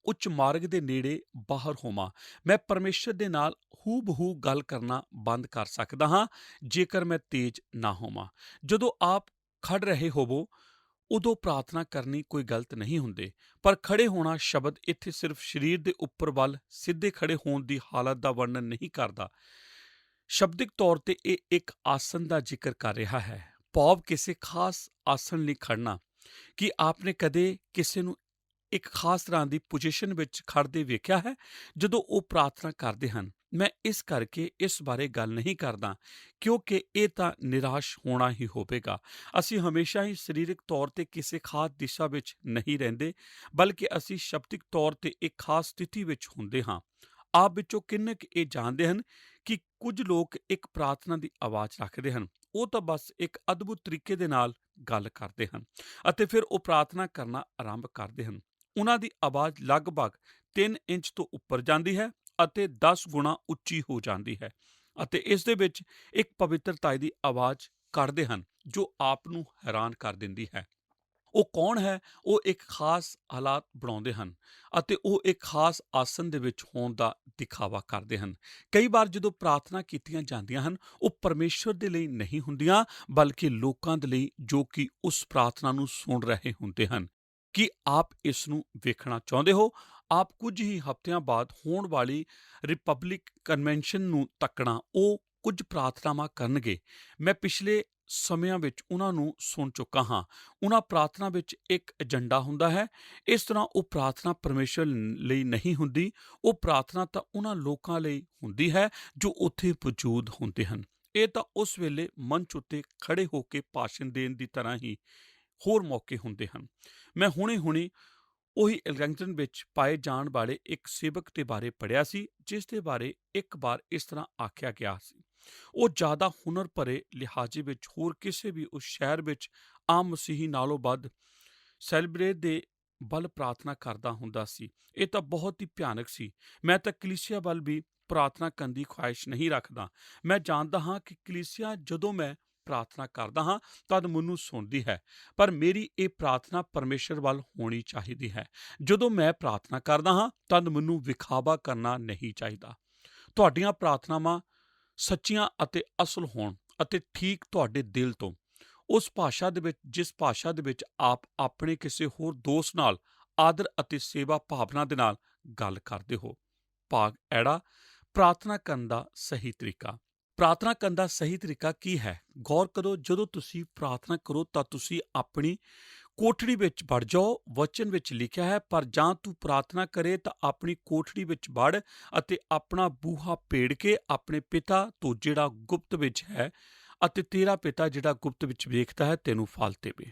ਉੱਚ ਮਾਰਗ ਦੇ ਨੇੜੇ ਬਾਹਰ ਹੋਵਾਂ। ਮੈਂ ਪਰਮੇਸ਼ਰ ਦੇ ਨਾਲ ਹੂ-ਬ-ਹੂ ਗੱਲ ਕਰਨਾ ਬੰਦ ਕਰ ਸਕਦਾ ਹਾਂ ਜੇਕਰ ਮੈਂ ਤੇਜ਼ ਨਾ ਹੋਵਾਂ। ਜਦੋਂ ਆਪ ਖੜ ਰਹੇ ਹੋਵੋ, ਉਦੋਂ ਪ੍ਰਾਰਥਨਾ ਕਰਨੀ ਕੋਈ ਗਲਤ ਨਹੀਂ ਹੁੰਦੀ, ਪਰ ਖੜੇ ਹੋਣਾ ਸ਼ਬਦ ਇੱਥੇ ਸਿਰਫ ਸਰੀਰ ਦੇ ਉੱਪਰ ਵੱਲ ਸਿੱਧੇ ਖੜੇ ਹੋਣ ਦੀ ਹਾਲਤ ਦਾ ਵਰਣਨ ਨਹੀਂ ਕਰਦਾ। ਸ਼ਬਦਿਕ ਤੌਰ ਤੇ ਇਹ ਇੱਕ ਆਸਨ ਦਾ ਜ਼ਿਕਰ ਕਰ ਰਿਹਾ ਹੈ, ਭਾਵ ਕਿਸੇ ਖਾਸ ਆਸਨ ਲਈ ਖੜਨਾ। ਕੀ ਆਪਨੇ ਕਦੇ ਕਿਸੇ ਨੂੰ ਇੱਕ ਖਾਸ ਤਰ੍ਹਾਂ ਦੀ ਪੋਜੀਸ਼ਨ ਵਿੱਚ ਖੜਦੇ ਵੇਖਿਆ ਹੈ ਜਦੋਂ ਉਹ ਪ੍ਰਾਰਥਨਾ ਕਰਦੇ ਹਨ? ਮੈਂ ਇਸ ਕਰਕੇ ਇਸ ਬਾਰੇ ਗੱਲ ਨਹੀਂ ਕਰਦਾ, ਕਿਉਂਕਿ ਇਹ ਤਾਂ ਨਿਰਾਸ਼ ਹੋਣਾ ਹੀ ਹੋਵੇਗਾ। ਅਸੀਂ ਹਮੇਸ਼ਾ ਹੀ ਸਰੀਰਕ ਤੌਰ ਤੇ ਕਿਸੇ ਖਾਸ ਦਿਸ਼ਾ ਵਿੱਚ ਨਹੀਂ ਰਹਿੰਦੇ, ਬਲਕਿ ਅਸੀਂ ਸ਼ਬਦਿਕ ਤੌਰ ਤੇ ਇੱਕ ਖਾਸ ਸਥਿਤੀ ਵਿੱਚ ਹੁੰਦੇ ਹਾਂ। ਆਪ ਵਿੱਚੋਂ ਕਿੰਨੇ ਕੁ ਇਹ ਜਾਣਦੇ ਹਨ ਕਿ ਕੁਝ ਲੋਕ ਇੱਕ ਪ੍ਰਾਰਥਨਾ ਦੀ ਆਵਾਜ਼ ਰੱਖਦੇ ਹਨ, ਉਹ ਤਾਂ ਬਸ ਇੱਕ ਅਦਭੁਤ ਤਰੀਕੇ ਦੇ ਨਾਲ ਗੱਲ ਕਰਦੇ ਹਨ, ਅਤੇ ਫਿਰ ਉਹ ਪ੍ਰਾਰਥਨਾ ਕਰਨਾ ਆਰੰਭ ਕਰਦੇ ਹਨ। ਉਹਨਾਂ ਦੀ ਆਵਾਜ਼ ਲਗਭਗ 3 ਇੰਚ ਤੋਂ ਉੱਪਰ ਜਾਂਦੀ ਹੈ ਅਤੇ 10 ਗੁਣਾ ਉੱਚੀ ਹੋ ਜਾਂਦੀ ਹੈ, ਅਤੇ ਇਸ ਦੇ ਵਿੱਚ ਇੱਕ ਪਵਿੱਤਰਤਾ ਦੀ ਆਵਾਜ਼ ਕੱਢਦੇ ਹਨ ਜੋ ਆਪ ਨੂੰ ਹੈਰਾਨ ਕਰ ਦਿੰਦੀ ਹੈ। ਉਹ ਕੌਣ ਹੈ? ਉਹ ਇੱਕ ਖਾਸ ਹਾਲਾਤ ਬਣਾਉਂਦੇ ਹਨ ਅਤੇ ਉਹ ਇੱਕ ਖਾਸ ਆਸਨ ਦੇ ਵਿੱਚ ਹੋਣ ਦਾ ਦਿਖਾਵਾ ਕਰਦੇ ਹਨ। ਕਈ ਵਾਰ ਜਦੋਂ ਪ੍ਰਾਰਥਨਾ ਕੀਤੀਆਂ ਜਾਂਦੀਆਂ ਹਨ, ਉਹ ਪਰਮੇਸ਼ਰ ਦੇ ਲਈ ਨਹੀਂ ਹੁੰਦੀਆਂ, ਬਲਕਿ ਲੋਕਾਂ ਦੇ ਲਈ ਜੋ ਕਿ ਉਸ ਪ੍ਰਾਰਥਨਾ ਨੂੰ ਸੁਣ ਰਹੇ ਹੁੰਦੇ ਹਨ। ਕੀ ਆਪ ਇਸ ਨੂੰ ਵੇਖਣਾ ਚਾਹੁੰਦੇ ਹੋ? ਆਪ ਕੁਝ ਹੀ ਹਫ਼ਤਿਆਂ ਬਾਅਦ ਹੋਣ ਵਾਲੀ ਰਿਪਬਲਿਕ ਕਨਵੈਨਸ਼ਨ ਨੂੰ ਤੱਕਣਾ। ਉਹ ਕੁਝ ਪ੍ਰਾਰਥਨਾਵਾਂ ਕਰਨਗੇ, ਮੈਂ ਪਿਛਲੇ ਸਮਿਆਂ ਵਿੱਚ ਉਹਨਾਂ ਨੂੰ ਸੁਣ ਚੁੱਕਾ ਹਾਂ। ਉਹਨਾਂ ਪ੍ਰਾਰਥਨਾ ਵਿੱਚ ਇੱਕ ਏਜੰਡਾ ਹੁੰਦਾ ਹੈ। ਇਸ ਤਰ੍ਹਾਂ ਉਹ ਪ੍ਰਾਰਥਨਾ ਪਰਮੇਸ਼ਰ ਲਈ ਨਹੀਂ ਹੁੰਦੀ, ਉਹ ਪ੍ਰਾਰਥਨਾ ਤਾਂ ਉਹਨਾਂ ਲੋਕਾਂ ਲਈ ਹੁੰਦੀ ਹੈ ਜੋ ਉੱਥੇ ਮੌਜੂਦ ਹੁੰਦੇ ਹਨ। ਇਹ ਤਾਂ ਉਸ ਵੇਲੇ ਮੰਚ ਉੱਤੇ ਖੜ੍ਹੇ ਹੋ ਕੇ ਭਾਸ਼ਣ ਦੇਣ ਦੀ ਤਰ੍ਹਾਂ ਹੀ ਹੋਰ ਮੌਕੇ ਹੁੰਦੇ ਹਨ। ਮੈਂ ਹੁਣੇ ਉਹੀ ਲੰਡਨ ਵਿੱਚ ਪਾਏ ਜਾਣ ਵਾਲੇ ਇੱਕ ਸੇਵਕ ਦੇ ਬਾਰੇ ਪੜ੍ਹਿਆ ਸੀ, ਜਿਸ ਦੇ ਬਾਰੇ ਇੱਕ ਵਾਰ ਇਸ ਤਰ੍ਹਾਂ ਆਖਿਆ ਗਿਆ ਸੀ, ਉਹ ਜ਼ਿਆਦਾ ਹੁਨਰ ਭਰੇ ਲਿਹਾਜ਼ੇ ਵਿੱਚ ਹੋਰ ਕਿਸੇ ਵੀ ਉਸ ਸ਼ਹਿਰ ਵਿੱਚ ਆਮ ਮਸੀਹੀ ਨਾਲੋਂ ਵੱਧ ਸੈਲੀਬ੍ਰੇਟ ਦੇ ਵੱਲ ਪ੍ਰਾਰਥਨਾ ਕਰਦਾ ਹੁੰਦਾ ਸੀ। ਇਹ ਤਾਂ ਬਹੁਤ ਹੀ ਭਿਆਨਕ ਸੀ। ਮੈਂ ਤਾਂ ਕਲੀਸਿਆ ਵੱਲ ਵੀ ਪ੍ਰਾਰਥਨਾ ਕਰਨ ਦੀ ਖੁਆਇਸ਼ ਨਹੀਂ ਰੱਖਦਾ। ਮੈਂ ਜਾਣਦਾ ਹਾਂ ਕਿ ਕਲੀਸਿਆ ਜਦੋਂ ਮੈਂ ਪ੍ਰਾਰਥਨਾ ਕਰਦਾ ਹਾਂ ਤਦ ਮੈਨੂੰ ਸੁਣਦੀ ਹੈ, ਪਰ ਮੇਰੀ ਇਹ ਪ੍ਰਾਰਥਨਾ ਪਰਮੇਸ਼ਰ ਵੱਲ ਹੋਣੀ ਚਾਹੀਦੀ ਹੈ। ਜਦੋਂ ਮੈਂ ਪ੍ਰਾਰਥਨਾ ਕਰਦਾ ਹਾਂ ਤਦ ਮੈਨੂੰ ਵਿਖਾਵਾ ਕਰਨਾ ਨਹੀਂ ਚਾਹੀਦਾ। ਤੁਹਾਡੀਆਂ ਪ੍ਰਾਰਥਨਾਵਾਂ ਸੱਚੀਆਂ ਅਤੇ ਅਸਲ ਹੋਣ ਅਤੇ ਠੀਕ ਤੁਹਾਡੇ ਦਿਲ ਤੋਂ, ਉਸ ਭਾਸ਼ਾ ਦੇ ਵਿੱਚ ਜਿਸ ਭਾਸ਼ਾ ਦੇ ਵਿੱਚ ਆਪ ਆਪਣੇ ਕਿਸੇ ਹੋਰ ਦੋਸਤ ਨਾਲ ਆਦਰ ਅਤੇ ਸੇਵਾ ਭਾਵਨਾ ਦੇ ਨਾਲ ਗੱਲ ਕਰਦੇ ਹੋ। ਭਾਗ ਐੜਾ ਪ੍ਰਾਰਥਨਾ ਕਰਨ ਦਾ ਸਹੀ ਤਰੀਕਾ। ਪ੍ਰਾਰਥਨਾ ਕਰਨ ਦਾ ਸਹੀ ਤਰੀਕਾ ਕੀ ਹੈ? ਗੌਰ ਕਰੋ, ਜਦੋਂ ਤੁਸੀਂ ਪ੍ਰਾਰਥਨਾ ਕਰੋ ਤਾਂ ਤੁਸੀਂ ਆਪਣੀ ਕੋਠੜੀ ਵਿੱਚ ਵੜ ਜਾਓ। ਵਚਨ ਵਿੱਚ ਲਿਖਿਆ ਹੈ, ਪਰ ਜਾਂ ਤੂੰ ਪ੍ਰਾਰਥਨਾ ਕਰੇ ਤਾਂ ਆਪਣੀ ਕੋਠੜੀ ਵਿੱਚ ਵੜ ਅਤੇ ਆਪਣਾ ਬੂਹਾ ਭੇੜ ਕੇ ਆਪਣੇ ਪਿਤਾ ਤੋਂ ਜਿਹੜਾ ਗੁਪਤ ਵਿੱਚ ਹੈ, ਅਤੇ ਤੇਰਾ ਪਿਤਾ ਜਿਹੜਾ ਗੁਪਤ ਵਿੱਚ ਵੇਖਦਾ ਹੈ ਤੈਨੂੰ ਫਲ ਦੇਵੇ।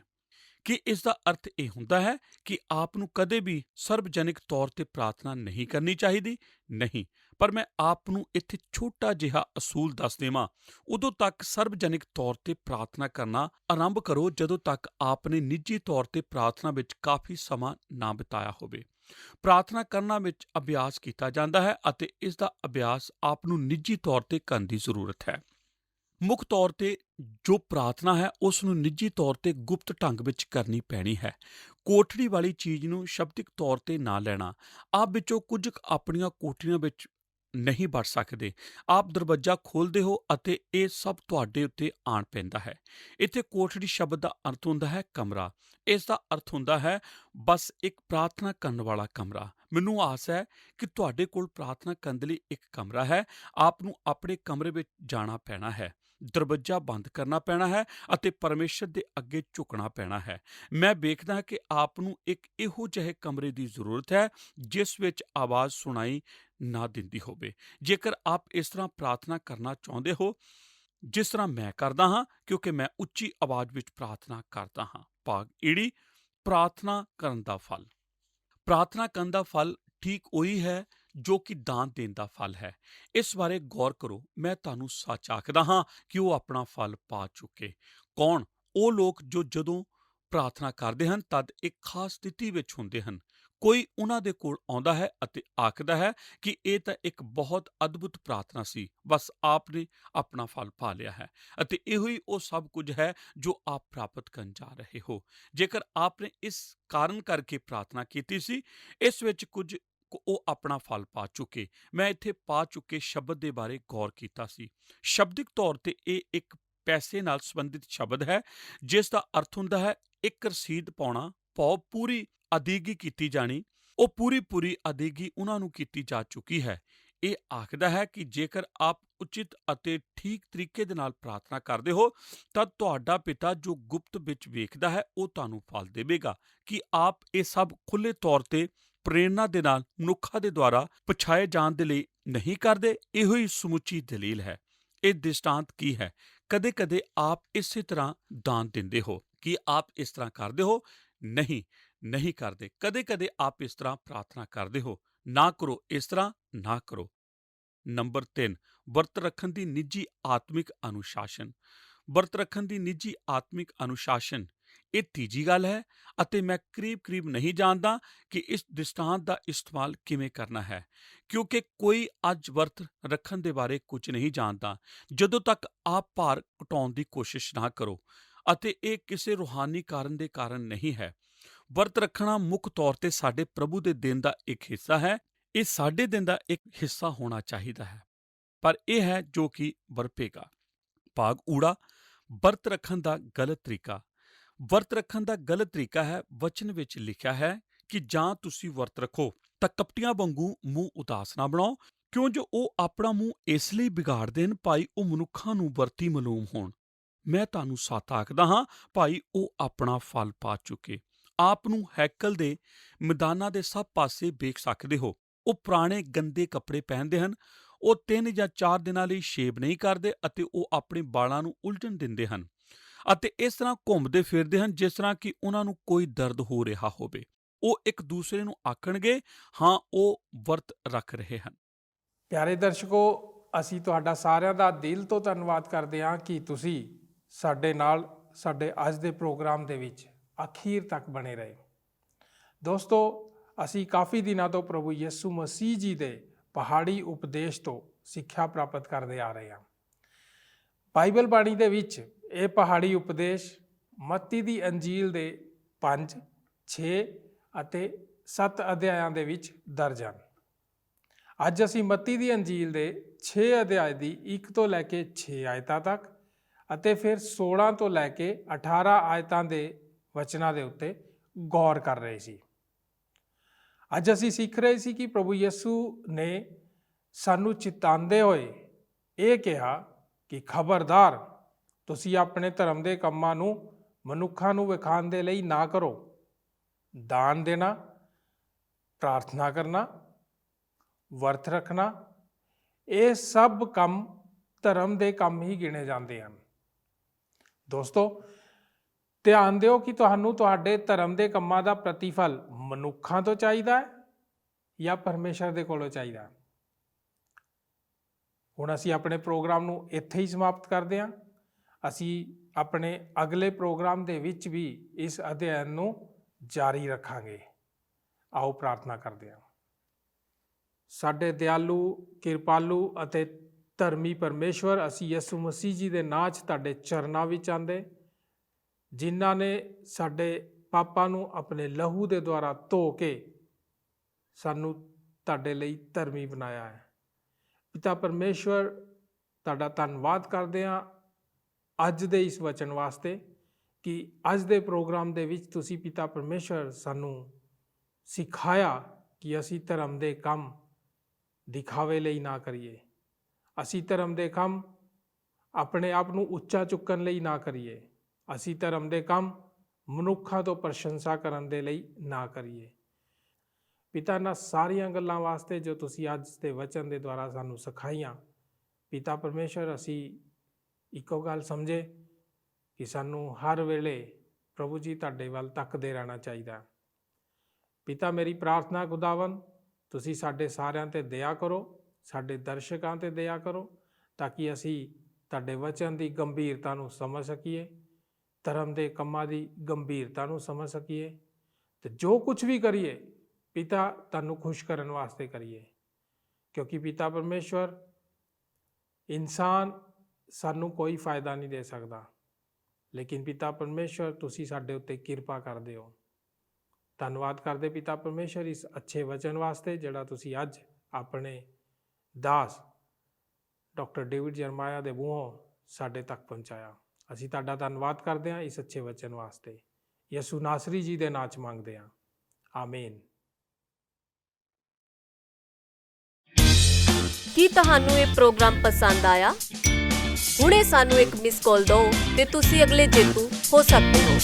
ਕੀ ਇਸ ਦਾ ਅਰਥ ਇਹ ਹੁੰਦਾ ਹੈ ਕਿ ਆਪ ਨੂੰ ਕਦੇ ਵੀ ਸਰਵਜਨਿਕ ਤੌਰ ਤੇ ਪ੍ਰਾਰਥਨਾ ਨਹੀਂ ਕਰਨੀ ਚਾਹੀਦੀ? ਨਹੀਂ, ਪਰ ਮੈਂ ਆਪ ਨੂੰ ਇੱਥੇ ਛੋਟਾ ਜਿਹਾ ਅਸੂਲ ਦੱਸ ਦੇਵਾਂ। ਉਦੋਂ ਤੱਕ ਸਰਵਜਨਿਕ ਤੌਰ ਤੇ ਪ੍ਰਾਰਥਨਾ ਕਰਨਾ ਆਰੰਭ ਕਰੋ ਜਦੋਂ ਤੱਕ ਆਪ ਨੇ ਨਿੱਜੀ ਤੌਰ ਤੇ ਪ੍ਰਾਰਥਨਾ ਵਿੱਚ ਕਾਫੀ ਸਮਾਂ ਨਾ ਬਿਤਾਇਆ ਹੋਵੇ। ਪ੍ਰਾਰਥਨਾ ਕਰਨਾ ਵਿੱਚ ਅਭਿਆਸ ਕੀਤਾ ਜਾਂਦਾ ਹੈ ਅਤੇ ਇਸ ਦਾ ਅਭਿਆਸ ਆਪ ਨੂੰ ਨਿੱਜੀ ਤੌਰ ਤੇ ਕਰਨ ਦੀ ਜ਼ਰੂਰਤ ਹੈ। ਮੁੱਖ ਤੌਰ ਤੇ ਜੋ ਪ੍ਰਾਰਥਨਾ ਹੈ ਉਸ ਨੂੰ ਨਿੱਜੀ ਤੌਰ ਤੇ ਗੁਪਤ ਢੰਗ ਵਿੱਚ ਕਰਨੀ ਪੈਣੀ ਹੈ। ਕੋਠੜੀ ਵਾਲੀ ਚੀਜ਼ ਨੂੰ ਸ਼ਬਦਿਕ ਤੌਰ ਤੇ ਨਾ ਲੈਣਾ। ਆਪ ਵਿੱਚੋਂ ਕੁਝ ਆਪਣੀਆਂ ਕੋਠੜੀਆਂ ਵਿੱਚ ਨਹੀਂ ਵੜ ਸਕਦੇ। ਆਪ ਦਰਵਾਜ਼ਾ ਖੋਲ੍ਹਦੇ ਹੋ ਅਤੇ ਇਹ ਸਭ ਤੁਹਾਡੇ ਉੱਤੇ ਆਣ ਪੈਂਦਾ ਹੈ। ਇੱਥੇ ਕੋਠੜੀ ਸ਼ਬਦ ਦਾ ਅਰਥ ਹੁੰਦਾ ਹੈ ਕਮਰਾ। ਇਸ ਦਾ ਅਰਥ ਹੁੰਦਾ ਹੈ ਬਸ ਇੱਕ ਪ੍ਰਾਰਥਨਾ ਕਰਨ ਵਾਲਾ ਕਮਰਾ। ਮੈਨੂੰ ਆਸ ਹੈ ਕਿ ਤੁਹਾਡੇ ਕੋਲ ਪ੍ਰਾਰਥਨਾ ਕਰਨ ਦੇ ਲਈ ਇੱਕ ਕਮਰਾ ਹੈ। ਆਪ ਨੂੰ ਆਪਣੇ ਕਮਰੇ ਵਿੱਚ ਜਾਣਾ ਪੈਣਾ ਹੈ, ਦਰਵਾਜ਼ਾ ਬੰਦ ਕਰਨਾ ਪੈਣਾ ਹੈ ਅਤੇ ਪਰਮੇਸ਼ਰ ਦੇ ਅੱਗੇ ਝੁਕਣਾ ਪੈਣਾ ਹੈ। ਮੈਂ ਵੇਖਦਾ ਕਿ ਆਪ ਨੂੰ ਇੱਕ ਇਹੋ ਜਿਹੇ ਕਮਰੇ ਦੀ ਜ਼ਰੂਰਤ ਹੈ ਜਿਸ ਵਿੱਚ ਆਵਾਜ਼ ਸੁਣਾਈ ਨਾ ਦਿੰਦੀ ਹੋਵੇ। ਜੇਕਰ ਆਪ ਇਸ ਤਰ੍ਹਾਂ ਪ੍ਰਾਰਥਨਾ ਕਰਨਾ ਚਾਹੁੰਦੇ ਹੋ ਜਿਸ ਤਰ੍ਹਾਂ ਮੈਂ ਕਰਦਾ ਹਾਂ, ਕਿਉਂਕਿ ਮੈਂ ਉੱਚੀ ਆਵਾਜ਼ ਵਿੱਚ ਪ੍ਰਾਰਥਨਾ ਕਰਦਾ ਹਾਂ। ਭਾਗ ਈੜੀ ਪ੍ਰਾਰਥਨਾ ਕਰਨ ਦਾ ਫਲ। ਪ੍ਰਾਰਥਨਾ ਕਰਨ ਦਾ ਫਲ ਠੀਕ ਉਹੀ ਹੈ ਜੋ ਕਿ ਦਾਨ ਦੇਣ ਦਾ ਫਲ ਹੈ। ਇਸ ਬਾਰੇ ਗੌਰ ਕਰੋ। ਮੈਂ ਤੁਹਾਨੂੰ ਸੱਚ ਆਖਦਾ ਹਾਂ ਕਿ ਉਹ ਆਪਣਾ ਫਲ ਪਾ ਚੁੱਕੇ। ਕੌਣ? ਉਹ ਲੋਕ ਜੋ ਜਦੋਂ ਪ੍ਰਾਰਥਨਾ ਕਰਦੇ ਹਨ ਤਦ ਇੱਕ ਖਾਸ ਸਥਿਤੀ ਵਿੱਚ ਹੁੰਦੇ ਹਨ। ਕੋਈ ਉਹਨਾਂ ਦੇ ਕੋਲ ਆਉਂਦਾ ਹੈ ਅਤੇ ਆਖਦਾ ਹੈ ਕਿ ਇਹ ਤਾਂ ਇੱਕ ਬਹੁਤ ਅਦਭੁਤ ਪ੍ਰਾਰਥਨਾ ਸੀ, ਬਸ ਆਪ ਨੇ ਆਪਣਾ ਫਲ ਪਾ ਲਿਆ ਹੈ ਅਤੇ ਇਹੋ ਹੀ ਉਹ ਸਭ ਕੁਝ ਹੈ ਜੋ ਆਪ ਪ੍ਰਾਪਤ ਕਰਨ ਜਾ ਰਹੇ ਹੋ। ਜੇਕਰ ਆਪ ਨੇ ਇਸ ਕਾਰਨ ਕਰਕੇ ਪ੍ਰਾਰਥਨਾ ਕੀਤੀ ਸੀ, ਇਸ ਵਿੱਚ ਕੁਝ ਉਹ ਆਪਣਾ ਫਲ ਪਾ ਚੁੱਕੇ। ਮੈਂ ਇੱਥੇ ਪਾ ਚੁੱਕੇ ਸ਼ਬਦ ਦੇ ਬਾਰੇ ਗੌਰ ਕੀਤਾ ਸੀ। ਸ਼ਬਦਿਕ ਤੌਰ ਤੇ ਇਹ ਇੱਕ ਪੈਸੇ ਨਾਲ ਸੰਬੰਧਿਤ ਸ਼ਬਦ ਹੈ ਜਿਸ ਦਾ ਅਰਥ ਹੁੰਦਾ ਹੈ ਇੱਕ ਰਸੀਦ ਪਾਉਣਾ, ਪੂਰੀ ਅਦਾਇਗੀ ਕੀਤੀ ਜਾਣੀ। ਉਹ ਪੂਰੀ ਅਦਾਇਗੀ ਉਹਨਾਂ ਨੂੰ ਕੀਤੀ ਜਾ ਚੁੱਕੀ ਹੈ। ਇਹ ਆਖਦਾ ਹੈ ਕਿ ਜੇਕਰ ਆਪ ਉਚਿਤ ਅਤੇ ਠੀਕ ਤਰੀਕੇ ਦੇ ਨਾਲ ਪ੍ਰਾਰਥਨਾ ਕਰਦੇ ਹੋ ਤਾਂ ਤੁਹਾਡਾ ਪਿਤਾ ਜੋ ਗੁਪਤ ਵਿੱਚ ਵੇਖਦਾ ਹੈ ਉਹ ਤੁਹਾਨੂੰ ਫਲ ਦੇਵੇਗਾ। ਕਿ ਆਪ ਇਹ ਸਭ ਖੁੱਲ੍ਹੇ ਤੌਰ ਤੇ ਪ੍ਰੇਰਨਾ ਦੇ ਨਾਲ ਮਨੁੱਖਾਂ ਦੇ ਦੁਆਰਾ ਪਛਾਏ ਜਾਣ ਦੇ ਲਈ ਨਹੀਂ ਕਰਦੇ। ਇਹੋ ਹੀ ਸਮੁੱਚੀ ਦਲੀਲ ਹੈ। ਇਹ ਦ੍ਰਿਸ਼ਟਾਂਤ ਕੀ ਹੈ? ਕਦੇ-ਕਦੇ ਆਪ ਇਸੇ ਤਰ੍ਹਾਂ ਦਾਨ ਦਿੰਦੇ ਹੋ। ਕੀ ਆਪ ਇਸ ਤਰ੍ਹਾਂ ਕਰਦੇ ਹੋ? ਨਹੀਂ ਕਰਦੇ। ਕਦੇ-ਕਦੇ ਆਪ ਇਸ ਤਰ੍ਹਾਂ ਪ੍ਰਾਰਥਨਾ ਕਰਦੇ ਹੋ। ਨਾ ਕਰੋ, ਇਸ ਤਰ੍ਹਾਂ ਨਾ ਕਰੋ। ਨੰਬਰ 3, ਵਰਤ ਰੱਖਣ ਦੀ ਨਿੱਜੀ ਆਤਮਿਕ ਅਨੁਸ਼ਾਸਨ। ਵਰਤ ਰੱਖਣ ਦੀ ਨਿੱਜੀ ਆਤਮਿਕ ਅਨੁਸ਼ਾਸਨ ਇਹ ਤੀਜੀ ਗੱਲ ਹੈ ਅਤੇ ਮੈਂ ਕਰੀਬ ਨਹੀਂ ਜਾਣਦਾ ਕਿ ਇਸ ਦ੍ਰਿਸ਼ਟਾਂਤ ਦਾ ਇਸਤੇਮਾਲ ਕਿਵੇਂ ਕਰਨਾ ਹੈ, ਕਿਉਂਕਿ ਕੋਈ ਅੱਜ ਵਰਤ ਰੱਖਣ ਦੇ ਬਾਰੇ ਕੁਝ ਨਹੀਂ ਜਾਣਦਾ ਜਦੋਂ ਤੱਕ ਆਪ ਭਾਰ ਘਟਾਉਣ ਦੀ ਕੋਸ਼ਿਸ਼ ਨਾ ਕਰੋ ਅਤੇ ਇਹ ਕਿਸੇ ਰੂਹਾਨੀ ਕਾਰਨ ਦੇ ਕਾਰਨ ਨਹੀਂ ਹੈ। ਵਰਤ ਰੱਖਣਾ ਮੁੱਖ ਤੌਰ ਤੇ ਸਾਡੇ ਪ੍ਰਭੂ ਦੇ ਦਿਨ ਦਾ ਇੱਕ ਹਿੱਸਾ ਹੈ। ਇਹ ਸਾਡੇ ਦਿਨ ਦਾ ਇੱਕ ਹਿੱਸਾ ਹੋਣਾ ਚਾਹੀਦਾ ਹੈ, ਪਰ ਇਹ ਹੈ ਜੋ ਕਿ ਵਰਪੇਗਾ। ਭਾਗ ਊੜਾ ਵਰਤ ਰੱਖਣ ਦਾ ਗਲਤ ਤਰੀਕਾ। ਵਰਤ ਰੱਖਣ ਦਾ ਗਲਤ ਤਰੀਕਾ ਹੈ। ਵਚਨ ਵਿੱਚ ਲਿਖਿਆ ਹੈ ਕਿ ਜਾਂ ਤੁਸੀਂ ਵਰਤ ਰੱਖੋ ਤਾਂ ਕਪਟੀਆਂ ਵਾਂਗੂ ਮੂੰਹ ਉਦਾਸ ਨਾ ਬਣਾਓ, ਕਿਉਂ ਜੋ ਉਹ ਆਪਣਾ ਮੂੰਹ ਇਸ ਲਈ ਵਿਗਾੜਦੇ ਹਨ ਭਾਈ ਉਹ ਮਨੁੱਖਾਂ ਨੂੰ ਵਰਤੀ ਮਾਲੂਮ ਹੋਣ। ਮੈਂ ਤੁਹਾਨੂੰ ਸੱਚ ਆਖਦਾ ਹਾਂ ਭਾਈ ਉਹ ਆਪਣਾ ਫਲ ਪਾ ਚੁੱਕੇ। ਆਪ ਨੂੰ ਹੈਕਲ ਦੇ ਮੈਦਾਨਾਂ ਦੇ ਸਭ ਪਾਸੇ ਵੇਖ ਸਕਦੇ ਹੋ। ਉਹ ਪੁਰਾਣੇ ਗੰਦੇ ਕੱਪੜੇ ਪਹਿਨਦੇ ਹਨ। ਉਹ 3 ਜਾਂ 4 ਦਿਨਾਂ ਲਈ ਸ਼ੇਵ ਨਹੀਂ ਕਰਦੇ ਅਤੇ ਉਹ ਆਪਣੇ ਵਾਲਾਂ ਨੂੰ ਉਲਝਣ ਦਿੰਦੇ ਹਨ ਅਤੇ ਇਸ ਤਰ੍ਹਾਂ ਘੁੰਮਦੇ ਫਿਰਦੇ ਹਨ ਜਿਸ ਤਰ੍ਹਾਂ ਕਿ ਉਹਨਾਂ ਨੂੰ ਕੋਈ ਦਰਦ ਹੋ ਰਿਹਾ ਹੋਵੇ। ਉਹ ਇੱਕ ਦੂਸਰੇ ਨੂੰ ਆਖਣਗੇ, ਹਾਂ ਉਹ ਵਰਤ ਰੱਖ ਰਹੇ ਹਨ। ਪਿਆਰੇ ਦਰਸ਼ਕੋ, ਅਸੀਂ ਤੁਹਾਡਾ ਸਾਰਿਆਂ ਦਾ ਦਿਲ ਤੋਂ ਧੰਨਵਾਦ ਕਰਦੇ ਹਾਂ ਕਿ ਤੁਸੀਂ ਸਾਡੇ ਨਾਲ ਸਾਡੇ ਅੱਜ ਦੇ ਪ੍ਰੋਗਰਾਮ ਦੇ ਵਿੱਚ ਅਖੀਰ ਤੱਕ ਬਣੇ ਰਹੇ। ਦੋਸਤੋ, ਅਸੀਂ ਕਾਫੀ ਦਿਨਾਂ ਤੋਂ ਪ੍ਰਭੂ ਯਿਸੂ ਮਸੀਹ ਜੀ ਦੇ ਪਹਾੜੀ ਉਪਦੇਸ਼ ਤੋਂ ਸਿੱਖਿਆ ਪ੍ਰਾਪਤ ਕਰਦੇ ਆ ਰਹੇ ਹਾਂ। ਬਾਈਬਲ ਬਾਣੀ ਦੇ ਵਿੱਚ ਇਹ ਪਹਾੜੀ ਉਪਦੇਸ਼ ਮੱਤੀ ਦੀ ਅੰਜੀਲ ਦੇ 5, 6 ਅਤੇ 7 ਅਧਿਆਇਆਂ ਦੇ ਵਿੱਚ ਦਰਜ ਹਨ। ਅੱਜ ਅਸੀਂ ਮੱਤੀ ਦੀ ਅੰਜੀਲ ਦੇ 6 ਅਧਿਆਇ ਦੀ 1 ਤੋਂ ਲੈ ਕੇ 6 ਆਇਤਾਂ ਤੱਕ ਅਤੇ ਫਿਰ 16 ਤੋਂ ਲੈ ਕੇ 18 ਆਇਤਾਂ ਦੇ ਵਚਨਾਂ ਦੇ ਉੱਤੇ ਗੌਰ ਕਰ ਰਹੇ ਸੀ। ਅੱਜ ਅਸੀਂ ਸਿੱਖ ਰਹੇ ਸੀ ਕਿ ਪ੍ਰਭੂ ਯਿਸੂ ਨੇ ਸਾਨੂੰ ਚਿਤਾਉਂਦੇ ਹੋਏ ਇਹ ਕਿਹਾ ਕਿ ਖਬਰਦਾਰ, ਤੁਸੀਂ ਆਪਣੇ ਧਰਮ ਦੇ ਕੰਮਾਂ ਨੂੰ ਮਨੁੱਖਾਂ ਨੂੰ ਵਿਖਾਉਣ ਦੇ ਲਈ ਨਾ ਕਰੋ। ਦਾਨ ਦੇਣਾ, ਪ੍ਰਾਰਥਨਾ ਕਰਨਾ, ਵਰਤ ਰੱਖਣਾ, ਇਹ ਸਭ ਕੰਮ ਧਰਮ ਦੇ ਕੰਮ ਹੀ ਗਿਣੇ ਜਾਂਦੇ ਹਨ। ਦੋਸਤੋ, ਧਿਆਨ ਦਿਓ ਕਿ ਤੁਹਾਨੂੰ ਤੁਹਾਡੇ ਧਰਮ ਦੇ ਕੰਮਾਂ ਦਾ ਪ੍ਰਤੀਫਲ ਮਨੁੱਖਾਂ ਤੋਂ ਚਾਹੀਦਾ ਹੈ ਜਾਂ ਪਰਮੇਸ਼ਰ ਦੇ ਕੋਲੋਂ ਚਾਹੀਦਾ ਹੈ। ਹੁਣ ਅਸੀਂ ਆਪਣੇ ਪ੍ਰੋਗਰਾਮ ਨੂੰ ਇੱਥੇ ਹੀ ਸਮਾਪਤ ਕਰਦੇ ਹਾਂ। ਅਸੀਂ ਆਪਣੇ ਅਗਲੇ ਪ੍ਰੋਗਰਾਮ ਦੇ ਵਿੱਚ ਵੀ ਇਸ ਅਧਿਐਨ ਨੂੰ ਜਾਰੀ ਰੱਖਾਂਗੇ। ਆਓ ਪ੍ਰਾਰਥਨਾ ਕਰਦੇ ਹਾਂ। ਸਾਡੇ ਦਿਆਲੂ, ਕਿਰਪਾਲੂ ਅਤੇ ਧਰਮੀ ਪਰਮੇਸ਼ਵਰ, ਅਸੀਂ ਯਿਸੂ ਮਸੀਹ ਜੀ ਦੇ ਨਾਂ 'ਚ ਤੁਹਾਡੇ ਚਰਨਾਂ ਵਿੱਚ ਆਉਂਦੇ, ਜਿਨ੍ਹਾਂ ਨੇ ਸਾਡੇ ਪਾਪਾਂ ਨੂੰ ਆਪਣੇ ਲਹੂ ਦੇ ਦੁਆਰਾ ਧੋ ਕੇ ਸਾਨੂੰ ਤੁਹਾਡੇ ਲਈ ਧਰਮੀ ਬਣਾਇਆ ਹੈ। ਪਿਤਾ ਪਰਮੇਸ਼ਵਰ, ਤੁਹਾਡਾ ਧੰਨਵਾਦ ਕਰਦੇ ਹਾਂ ਅੱਜ ਦੇ ਇਸ ਵਚਨ ਵਾਸਤੇ ਕਿ ਅੱਜ ਦੇ ਪ੍ਰੋਗਰਾਮ ਦੇ ਵਿੱਚ ਤੁਸੀਂ ਪਿਤਾ ਪਰਮੇਸ਼ਵਰ ਸਾਨੂੰ ਸਿਖਾਇਆ ਕਿ ਅਸੀਂ ਧਰਮ ਦੇ ਕੰਮ ਦਿਖਾਵੇ ਲਈ ਨਾ ਕਰੀਏ। ਅਸੀਂ ਧਰਮ ਦੇ ਕੰਮ ਆਪਣੇ ਆਪ ਨੂੰ ਉੱਚਾ ਚੁੱਕਣ ਲਈ ਨਾ ਕਰੀਏ। ਅਸੀਂ ਧਰਮ ਦੇ ਕੰਮ ਮਨੁੱਖਾਂ ਤੋਂ ਪ੍ਰਸ਼ੰਸਾ ਕਰਨ ਦੇ ਲਈ ਨਾ ਕਰੀਏ। ਪਿਤਾ, ਇਹਨਾਂ ਸਾਰੀਆਂ ਗੱਲਾਂ ਵਾਸਤੇ ਜੋ ਤੁਸੀਂ ਅੱਜ ਦੇ ਵਚਨ ਦੇ ਦੁਆਰਾ ਸਾਨੂੰ ਸਿਖਾਈਆਂ, ਪਿਤਾ ਪਰਮੇਸ਼ਵਰ, ਅਸੀਂ ਇੱਕੋ ਗੱਲ ਸਮਝੇ ਕਿ ਸਾਨੂੰ ਹਰ ਵੇਲੇ ਪ੍ਰਭੂ ਜੀ ਤੁਹਾਡੇ ਵੱਲ ਤੱਕਦੇ ਰਹਿਣਾ ਚਾਹੀਦਾ। ਪਿਤਾ, ਮੇਰੀ ਪ੍ਰਾਰਥਨਾ ਖੁਦਾਵੰਦ, ਤੁਸੀਂ ਸਾਡੇ ਸਾਰਿਆਂ 'ਤੇ ਦਇਆ ਕਰੋ, ਸਾਡੇ ਦਰਸ਼ਕਾਂ 'ਤੇ ਦਇਆ ਕਰੋ, ਤਾਂ ਕਿ ਅਸੀਂ ਤੁਹਾਡੇ ਵਚਨ ਦੀ ਗੰਭੀਰਤਾ ਨੂੰ ਸਮਝ ਸਕੀਏ, ਧਰਮ ਦੇ ਕੰਮਾਂ ਦੀ ਗੰਭੀਰਤਾ ਨੂੰ ਸਮਝ ਸਕੀਏ, ਅਤੇ ਜੋ ਕੁਝ ਵੀ ਕਰੀਏ ਪਿਤਾ ਤੁਹਾਨੂੰ ਖੁਸ਼ ਕਰਨ ਵਾਸਤੇ ਕਰੀਏ। ਕਿਉਂਕਿ ਪਿਤਾ ਪਰਮੇਸ਼ਵਰ, ਇਨਸਾਨ ਸਾਨੂੰ ਕੋਈ ਫਾਇਦਾ ਨਹੀਂ ਦੇ ਸਕਦਾ, ਲੇਕਿਨ ਪਿਤਾ ਪਰਮੇਸ਼ਵਰ ਤੁਸੀਂ ਸਾਡੇ ਉੱਤੇ ਕਿਰਪਾ ਕਰਦੇ ਹੋ। ਧੰਨਵਾਦ ਕਰਦੇ ਪਿਤਾ ਪਰਮੇਸ਼ਵਰ ਇਸ ਅੱਛੇ ਵਚਨ ਵਾਸਤੇ ਜਿਹੜਾ ਤੁਸੀਂ ਅੱਜ ਆਪਣੇ ਦਾਸ ਡਾਕਟਰ ਡੇਵਿਡ ਜਰਮਾਇਆ ਦੇ ਮੂੰਹੋਂ ਸਾਡੇ ਤੱਕ ਪਹੁੰਚਾਇਆ। ਅਸੀਂ ਤੁਹਾਡਾ ਧੰਨਵਾਦ ਕਰਦੇ ਹਾਂ ਇਸ ਅੱਛੇ ਵਚਨ ਵਾਸਤੇ। ਯਿਸੂ ਨਾਸਰੀ ਜੀ ਦੇ ਨਾਂ 'ਚ ਮੰਗਦੇ ਹਾਂ, ਆਮੀਨ। ਕੀ ਤੁਹਾਨੂੰ ਇਹ ਪ੍ਰੋਗਰਾਮ ਪਸੰਦ ਆਇਆ? ਹੁਣੇ ਸਾਨੂੰ ਇੱਕ ਮਿਸ ਕਾਲ ਦਿਓ ਤੇ ਤੁਸੀਂ ਅਗਲੇ ਜੇਤੂ ਹੋ ਸਕਦੇ ਹੋ।